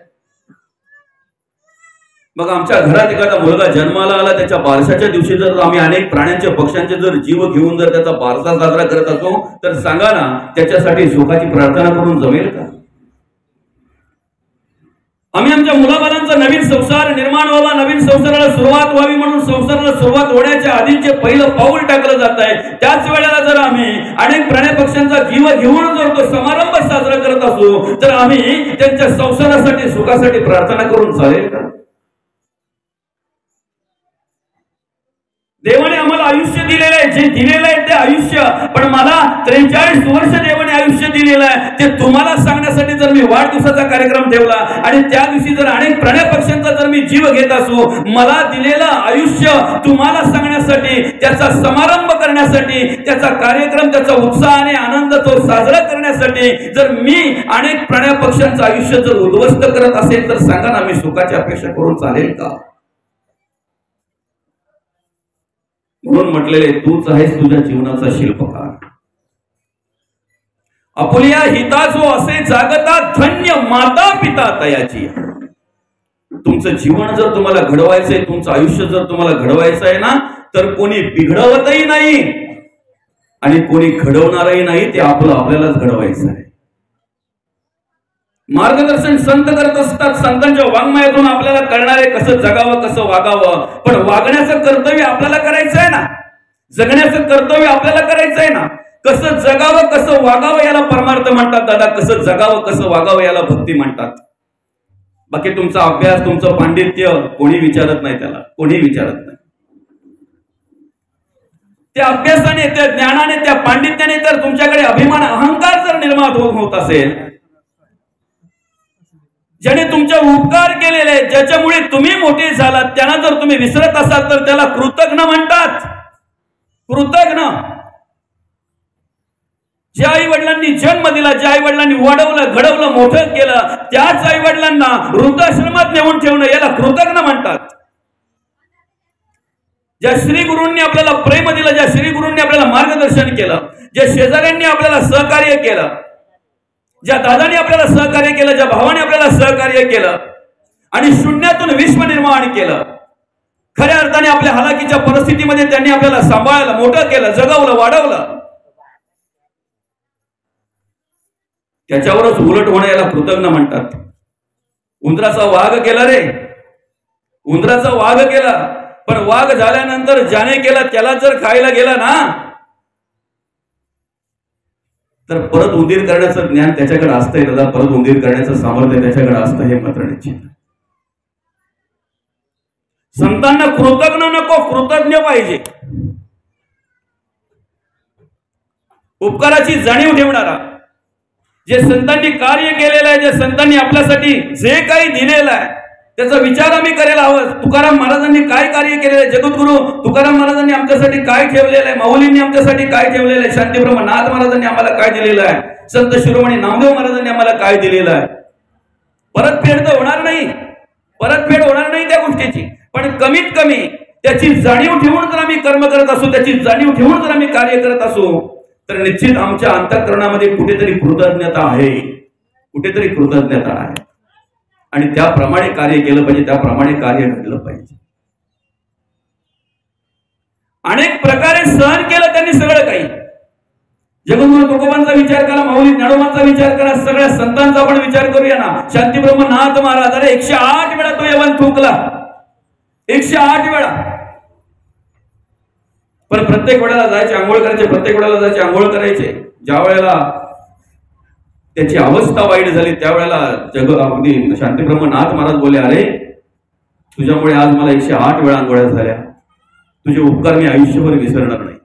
मग आमच्या घरात एखादा मुलगा जन्माला आला, त्याच्या बारशाच्या दिवशी जर आम्ही अनेक प्राण्यांचे, पक्ष्यांचे जर जीव घेऊन जर त्याचा बारसा साजरा करत असो तर सांगा ना, त्याच्यासाठी सुखाची प्रार्थना करून जमेल का? आम्ही आमच्या मुलाबाळांचा नवीन संसार निर्माण व्हावा, नवीन संसाराला सुरुवात व्हावी म्हणून संसाराला सुरुवात होण्याच्या आधीचे पहिलं पाऊल टाकलं जात आहे. त्याच वेळेला जर आम्ही अनेक प्राणी पक्ष्यांचा जीव घेऊन जर तो समारंभ साजरा करत असू तर आम्ही त्यांच्या संसारासाठी, सुखासाठी प्रार्थना करून चालेल का? देवाने आम्हाला आयुष्य दिलेलं आहे, जे दिलेलं आहे ते आयुष्य, पण मला 43 वर्ष देवाने आयुष्य दिलेलं आहे, ते तुम्हाला सांगण्यासाठी जर मी वाढदिवसाचा कार्यक्रम ठेवला आणि त्या दिवशी जर अनेक प्राणी पक्ष्यांचा जर मी जीव घेत असू, मला दिलेलं आयुष्य तुम्हाला सांगण्यासाठी, त्याचा समारंभ करण्यासाठी, त्याचा कार्यक्रम, त्याचा उत्साह आणि आनंद तो साजरा करण्यासाठी जर मी अनेक प्राणी पक्ष्यांचं आयुष्य जर उद्ध्वस्त करत असेल तर सांगा ना, मी सुखाची अपेक्षा करून चालेल का? म्हणून म्हटलेले, तूच आहेस तुझ्या जीवनाचा शिल्पकार. आपुल्या हिताचो असे जागता, धन्य माता पिता तयाची. तुमचं जीवन जर तुम्हाला घडवायचंय, तुमचं आयुष्य जर तुम्हाला घडवायचं आहे ना, तर कोणी बिघडवतही नाही आणि कोणी घडवणारही नाही, ते आपल्यालाच घडवायचं आहे. मार्गदर्शन संत करत असतात, संतांच्या वाङ्मयातून आपल्याला कळणारे कसं जगावं, कसं वागावं, पण वागण्याचं कर्तव्य आपल्याला करायचं आहे ना, जगण्याचं कर्तव्य आपल्याला करायचं आहे ना. कसं जगावं, कसं वागावं याला परमार्थ म्हणतात दादा, कसं जगावं, कसं वागावं याला भक्ती म्हणतात. बाकी तुमचा अभ्यास, तुमचं पांडित्य कोणी विचारत नाही, त्याला कोणी विचारत नाही. त्या अभ्यासाने, त्या ज्ञानाने, त्या पांडित्याने जर तुमच्याकडे अभिमान, अहंकार जर निर्माण होत असेल, ज्याने तुमचे उपकार केलेले, ज्याच्यामुळे तुम्ही मोठे झालात, त्यांना जर तुम्ही विसरत असाल तर त्याला कृतज्ञ म्हणतात. कृतज्ञ. ज्या आई वडिलांनी जन्म दिला, ज्या आई वडिलांनी वाढवलं, घडवलं, मोठं केलं, त्याच आई वडिलांना वृद्धाश्रमात नेऊन ठेवणं, याला कृतज्ञ म्हणतात. ज्या श्री गुरूंनी आपल्याला प्रेम दिलं, ज्या श्री गुरूंनी आपल्याला मार्गदर्शन केलं, ज्या शेजाऱ्यांनी आपल्याला सहकार्य केलं, ज्या दादाने आपल्याला सहकार्य केलं, ज्या भावाने आपल्याला सहकार्य केलं आणि शून्यातून विश्व निर्माण केलं, खऱ्या अर्थाने आपल्या हालाकीच्या परिस्थितीमध्ये त्यांनी आपल्याला सांभाळलं, मोठं केलं, जगवलं, वाढवलं, त्याच्यावरच उलट होणं याला कृतज्ञ म्हणतात. उंदराचा वाघ केला रे, उंदराचा वाघ केला, पण वाघ झाल्यानंतर ज्याने केला त्याला जर खायला गेला ना, तर परत उंदीर करण्याचं ज्ञान त्याच्याकडे असतंय दादा, परत उंदीर करण्याचं सामर्थ्य त्याच्याकडे असतं, हे मात्र निश्चित. संतांना कृतज्ञ नको, कृतज्ञ पाहिजे. उपकाराची जाणीव ठेवणारा, जे संतांनी कार्य केलेलं आहे, जे संतांनी आपल्यासाठी जे काही दिलेलं आहे त्याचा विचार आम्ही करायला हवं. तुकाराम महाराजांनी काय कार्य केलेलं आहे, जगद्गुरु तुकाराम महाराजांनी आमच्यासाठी काय ठेवलेलं आहे, माऊलींनी आमच्यासाठी काय ठेवलेलं आहे, शांतीब्रह्म नाथ महाराजांनी आम्हाला काय दिलेलं आहे, संत शिरोमणी नामदेव महाराजांनी आम्हाला काय दिलेलं आहे. परतफेड तर होणार नाही, परतफेड होणार नाही त्या गोष्टीची, पण कमीत कमी त्याची जाणीव ठेवून जर आम्ही कर्म करत असू, त्याची जाणीव ठेवून जर आम्ही कार्य करत असू, तर निश्चित आमच्या अंतःकरणामध्ये कुठेतरी कृतज्ञता आहे, कुठेतरी कृतज्ञता आहे. आणि त्याप्रमाणे कार्य केलं पाहिजे, त्याप्रमाणे कार्य घडलं पाहिजे. अनेक प्रकारे सहन केलं त्यांनी सगळं काही. जगद्गुरु तुकोबांचा विचार करा, माऊली ज्ञानोबांचा विचार करा, सगळ्या संतांचा आपण विचार करूया ना. शांतीब्रह्म नाथ महाराज, अरे 108 वेळा तो यवन थुंकला, 108 वेळा. पण प्रत्येक वेळेला जायचे आंघोळ करायचे, प्रत्येक वेळेला जायचे आंघोळ करायचे. ज्या वेळेला त्याची अवस्था वाईट झाली त्यावेळेला अगदी शांतीब्रह्म नाथ महाराज बोले, अरे तुझ्यामुळे आज मला 108 वेळा आंघोळ्या झाल्या, तुझे उपकार मी आयुष्यभर विसरणार नाही.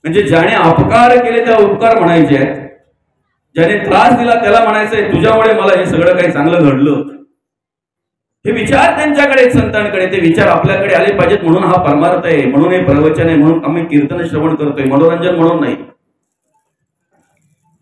म्हणजे ज्याने अपकार केले त्याला उपकार म्हणायचे आहेत, ज्याने त्रास दिला त्याला म्हणायचंय तुझ्यामुळे मला हे सगळं काही चांगलं घडलं. हे विचार त्यांच्याकडे, संतांकडे, ते विचार आपल्याकडे आले पाहिजेत. म्हणून हा परमार्थ आहे, म्हणून हे प्रवचन आहे, म्हणून आम्ही कीर्तन श्रवण करतोय, मनोरंजन म्हणून नाही.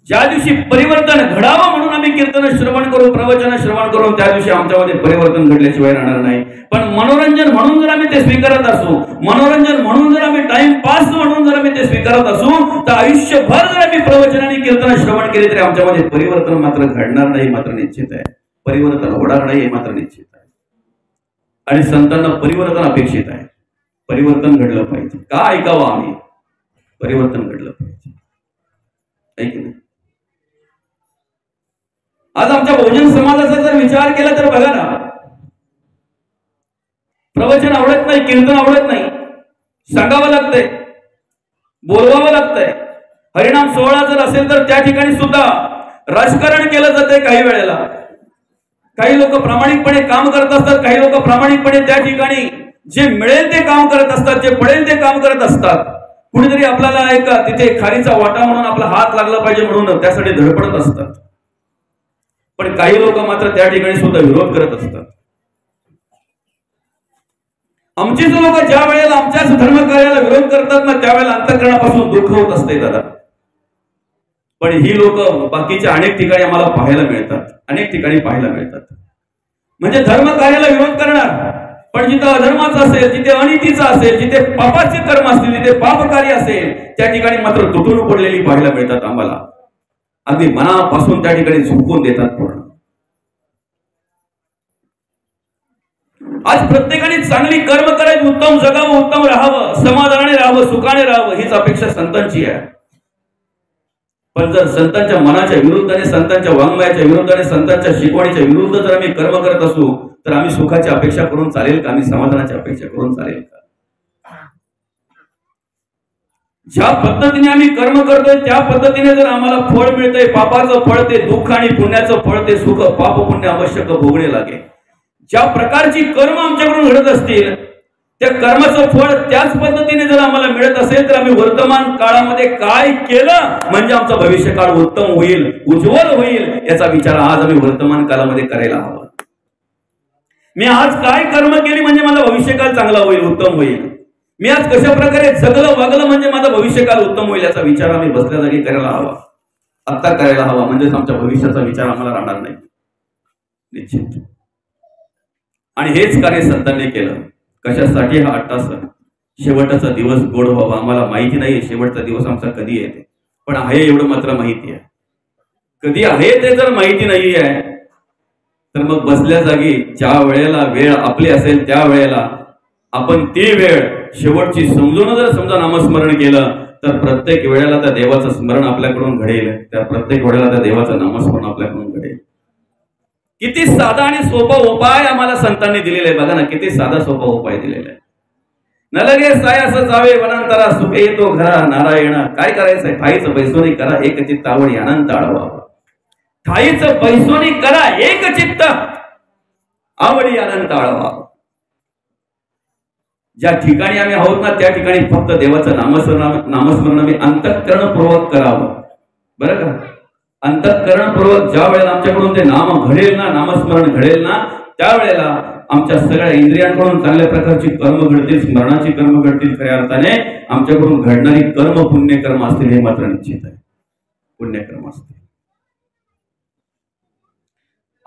ज्या दिवशी परिवर्तन घडावं म्हणून आम्ही कीर्तन श्रवण करू, प्रवचन श्रवण करू, त्या दिवशी आमच्यामध्ये परिवर्तन घडल्याशिवाय राहणार नाही. पण मनोरंजन म्हणून जर आम्ही ते स्वीकारत असू, मनोरंजन म्हणून जर आम्ही टाइमपास म्हणून जर आम्ही ते स्वीकारत असू, तर आयुष्यभर जर आम्ही प्रवचन आणि कीर्तन श्रवण केले तरी आमच्यामध्ये परिवर्तन मात्र घडणार नाही, मात्र निश्चित आहे. परिवर्तन होणार नाही हे मात्र निश्चित आहे. आणि संतांना परिवर्तन अपेक्षित आहे, परिवर्तन घडलं पाहिजे. का ऐकावं आम्ही? परिवर्तन घडलं पाहिजे, आहे की नाही? आज आमच्या बहुजन समाजाचा जर विचार केला तर बघा ना, प्रवचन आवडत नाही, कीर्तन आवडत नाही, सांगावं लागतंय, बोलवावं लागतंय. हरिनाम सोहळा जर असेल तर त्या ठिकाणी सुद्धा राजकारण केलं जातंय. काही वेळेला काही लोक प्रामाणिकपणे काम करत असतात, काही लोक प्रामाणिकपणे त्या ठिकाणी जे मिळेल ते काम करत असतात, जे पडेल ते काम करत असतात. कुणीतरी आपल्याला एक तिथे खारीचा वाटा म्हणून आपला हात लागला पाहिजे म्हणून त्यासाठी धडपडत असतात. पण काही लोक मात्र त्या ठिकाणी सुद्धा विरोध करत असतात. आमचीच लोक ज्या वेळेला आमच्याच धर्मकार्याला विरोध करतात ना, त्यावेळेला अंतःकरणापासून दुःख होत असते दादा. पण ही लोक बाकीच्या अनेक ठिकाणी आम्हाला पाहायला मिळतात, अनेक ठिकाणी पाहायला मिळतात. म्हणजे धर्मकार्याला विरोध करणार, पण जिथं अधर्माचं असेल, जिथे अनितीचं असेल, जिथे पापाचे कर्म असतील, जिथे पापकार्य असेल, त्या ठिकाणी मात्र तुटून पडलेली पाहायला मिळतात आम्हाला. अगदी मनापासून त्या ठिकाणी झुकून देतात पूर्ण. आज प्रत्येकाने चांगली कर्म करायची, उत्तम जगावं, उत्तम राहावं, समाधानाने राहावं, सुखाने राहावं, हीच अपेक्षा संतांची आहे. पण जर संतांच्या मनाच्या विरुद्धाने, संतांच्या वाङ्मयाच्या विरुद्धाने, संतांच्या शिकवणीच्या विरुद्ध जर आम्ही कर्म करत असू, तर आम्ही सुखाची अपेक्षा करून चालेल का? आम्ही समाधानाची अपेक्षा करून चालेल का? ज्या पद्धतीने आम्ही कर्म करतोय त्या पद्धतीने जर आम्हाला फळ मिळतंय, पापाचं फळ ते दुःख आणि पुण्याचं फळ ते सुख, पाप पुण्य आवश्यक भोगणे लागेल. ज्या प्रकारची कर्म आमच्याकडून घडत असतील त्या कर्माचं फळ त्याच पद्धतीने जर आम्हाला मिळत असेल तर आम्ही वर्तमान काळामध्ये काय केलं म्हणजे आमचा भविष्यकाळ उत्तम होईल, उज्ज्वल होईल, याचा विचार आज आम्ही वर्तमान काळामध्ये करायला हवा. मी आज काय कर्म केली म्हणजे माझा भविष्यकाळ चांगला होईल, उत्तम होईल. मी आज कशा प्रकारे जगलं वागलं म्हणजे माझा भविष्यकाळ उत्तम होईल, याचा विचार आम्ही बसल्या जागी करायला हवा, आता करायला हवा. म्हणजेच आमच्या भविष्याचा विचार आम्हाला राहणार नाही निश्चित. आणि हेच कार्य संतांनी केलं. कशासाठी? हा 8 शेवटचा दिवस गोड व्हावा. आम्हाला माहिती नाही शेवटचा दिवस आमचा कधी येते, पण आहे एवढं मात्र माहिती आहे. कधी आहे ते जर माहिती नाही आहे तर मग बसल्या जागी ज्या वेळेला वेळ आपली असेल त्या वेळेला आपण ती वेळ शेवटची समजून जर समजा नामस्मरण केलं तर प्रत्येक वेळेला त्या देवाचं स्मरण आपल्याकडून घडेल, त्या प्रत्येक वेळेला त्या देवाचं नामस्मरण आपल्याकडून घडेल. किती साधा आणि सोपा उपाय आम्हाला संतांनी दिलेला आहे. बघा ना, किती साधा सोपा उपाय दिलेला आहे. न लगे सायास जावे वनांतरा, सुखे येतो घरा नारायण. काय करायचंय? ठाईच बैसोनी करा एक चित्त आवडी अनंत आळवा. ठाईच बैसोनी करा एक चित्त आवडी अनंत आळवा. ज्या ठिकाणी आम्ही आहोत ना त्या ठिकाणी फक्त देवाचं नामस्मरण आम्ही अंतःकरणपूर्वक करावं. बरं का? अंतःकरणपूर्वक ज्या वेळेला आमच्याकडून ते नाम घडेल ना, नामस्मरण घडेल ना, त्यावेळेला आमच्या सगळ्या इंद्रियांकडून चांगल्या प्रकारची कर्म घडतील, स्मरणाची कर्म घडतील. खऱ्या अर्थाने आमच्याकडून घडणारी कर्म पुण्यकर्म असतील हे मात्र निश्चित आहे. पुण्यकर्म असतील.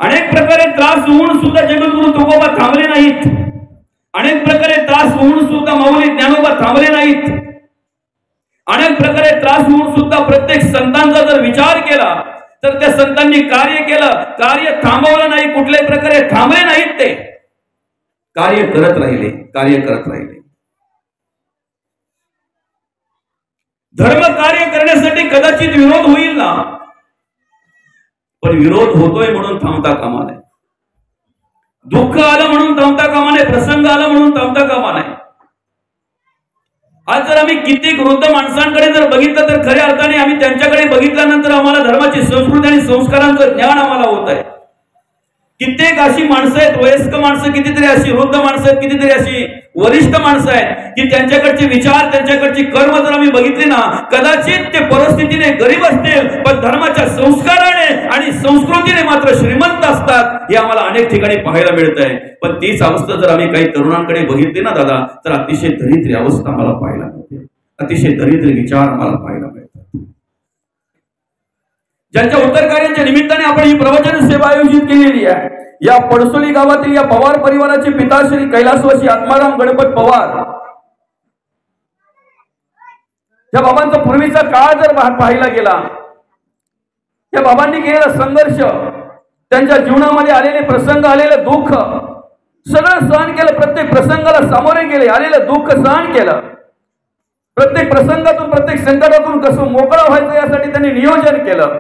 अनेक प्रकारे त्रास होऊन सुद्धा जगद्गुरु तुकोबा थांबले नाहीत. अनेक प्रकारे त्रास होऊन सुद्धा माऊली ज्ञानोबा थांबले नाहीत. अनेक प्रकारे त्रास होऊन सुद्धा प्रत्येक संतांचा जर विचार केला तर त्या संतांनी कार्य केलं, कार्य थांबवलं नाही, कुठल्याही प्रकारे थांबले नाहीत. ते कार्य करत राहिले, कार्य करत राहिले. धर्म कार्य करण्यासाठी कदाचित विरोध होईल ना, पण विरोध होतोय म्हणून थांबता कामा नये. दुःख आलं म्हणून थांबता कामा नये, प्रसंग आला म्हणून थांबता कामा नये. आज जर आम्ही कित्येक वृद्ध माणसांकडे जर बघितलं तर खऱ्या अर्थाने आम्ही त्यांच्याकडे बघितल्यानंतर आम्हाला धर्माची संस्कृती आणि संस्कारांचं ज्ञान आम्हाला होत आहे. कित्येक अशी माणसं आहेत, वयस्क माणसं, कितीतरी अशी वृद्ध माणसं आहेत, कितीतरी अशी वरिष्ठ माणसं आहेत की त्यांच्याकडचे विचार, त्यांच्याकडची कर्म जर आम्ही बघितली ना, कदाचित ते परिस्थितीने गरीब असतील पण धर्माच्या संस्काराने आणि संस्कृतीने मात्र श्रीमंत असतात. हे आम्हाला अनेक ठिकाणी पाहायला मिळत आहे. पण तीच अवस्था जर आम्ही काही तरुणांकडे बघितली ना दादा, तर अतिशय दरिद्री अवस्था आम्हाला पाहायला मिळते, अतिशय दरिद्री विचार आम्हाला पाहायला मिळतात. ज्यांच्या उत्तर कार्याच्या निमित्ताने आपण ही प्रवचन सेवा आयोजित केलेली आहे, या पडसोली गावातील या पवार परिवाराचे पिता श्री कैलासवासी आत्माराम गणपत पवार, या बाबांचा पूर्वीचा काळ जर पाहायला गेला, या बाबांनी केलेला संघर्ष, त्यांच्या जीवनामध्ये आलेले प्रसंग, आलेलं दुःख सगळं सहन केलं. प्रत्येक प्रसंगाला सामोरे गेले, आलेलं दुःख सहन केलं. प्रत्येक प्रसंगातून, प्रत्येक संकटातून कसं मोकळा व्हायचं यासाठी त्यांनी नियोजन केलं.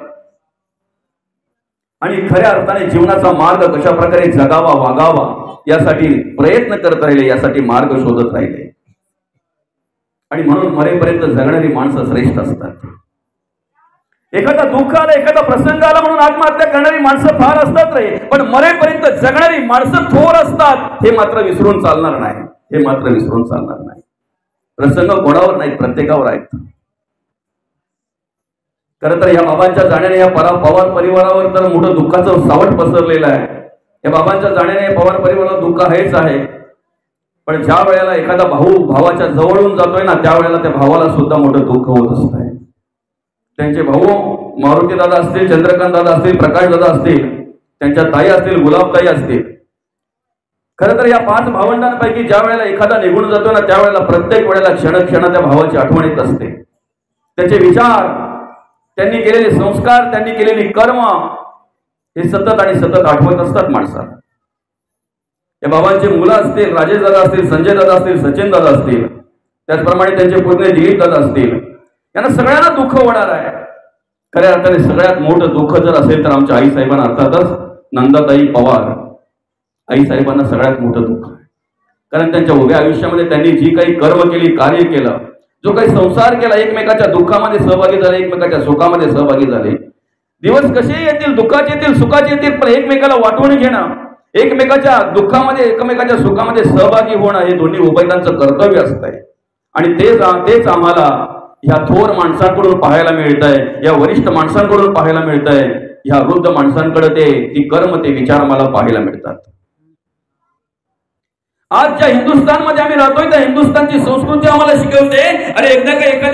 आणि खऱ्या अर्थाने जीवनाचा मार्ग कशा प्रकारे जगावा, वागावा यासाठी प्रयत्न करत राहिले, यासाठी मार्ग शोधत राहिले. आणि म्हणून मरेपर्यंत जगणारी माणसं श्रेष्ठ असतात. एखादा दुःख आला, एखादा प्रसंग आला म्हणून आत्महत्या करणारी माणसं फार असतात रे, पण मरेपर्यंत जगणारी माणसं थोर असतात. हे मात्र विसरून चालणार नाही, हे मात्र विसरून चालणार नाही. प्रसंग कोणावर नाही, प्रत्येकावर आहेत. खरं तर या बाबांच्या जाण्याने या पवार परिवारावर तर मोठं दुःखाचं सावट पसरलेलं आहे. या बाबांच्या जाण्याने पवार परिवाराला दुःख हेच आहे. पण ज्या वेळेला एखादा भाऊ भावाच्या जवळून जातोय ना, त्यावेळेला त्या भावाला सुद्धा मोठं दुःख होत असत आहे. त्यांचे भाऊ मारुती दादा असतील, चंद्रकांत दादा असतील, प्रकाश दादा असतील, त्यांच्या ताई असतील, गुलाबताई असतील. खरं तर या 5 भावंडांपैकी ज्या वेळेला एखादा निघून जातो ना, त्यावेळेला प्रत्येक वेळेला क्षण त्या भावाची आठवण येत असते. त्याचे विचार, त्यांनी केलेले संस्कार, त्यांनी केलेली कर्म हे सतत आणि सतत आठवत असतात माणसाला. या बाबांचे मुलं असतील, राजेश दादा असतील, संजय दादा असतील, सचिन दादा असतील, त्याचप्रमाणे त्यांचे पुतणे दिलीप दादा असतील, यांना सगळ्यांना दुःख होणार आहे. खऱ्या अर्थाने सगळ्यात मोठं दुःख जर असेल तर आमच्या आई साहेबांना, अर्थातच नंदाताई पवार आई साहेबांना सगळ्यात मोठं दुःख आहे. कारण त्यांच्या उभ्या आयुष्यामध्ये त्यांनी जी काही कर्म केली, कार्य केलं, जो काही संसार केला, एकमेकाच्या दुःखामध्ये सहभागी झाले, एकमेकाच्या सुखामध्ये सहभागी झाले. दिवस कसे येतील, दुःखाचे येतील, सुखाचे येतील, पण एकमेकाला वाटून घेणं, एकमेकाच्या दुःखामध्ये एकमेकाच्या सुखामध्ये सहभागी होणं हे दोन्ही उभयतांचं कर्तव्य असतंय आणि तेच आम्हाला ह्या थोर माणसांकडून पाहायला मिळत आहे, या वरिष्ठ माणसांकडून पाहायला मिळत आहे, ह्या वृद्ध माणसांकडे ती कर्म ते विचार मला पाहायला मिळतात. आज ज्या हिंदुस्थानमध्ये आम्ही राहतोय त्या हिंदुस्थानची संस्कृती आम्हाला शिकवते, अरे एकदा का एखाद्या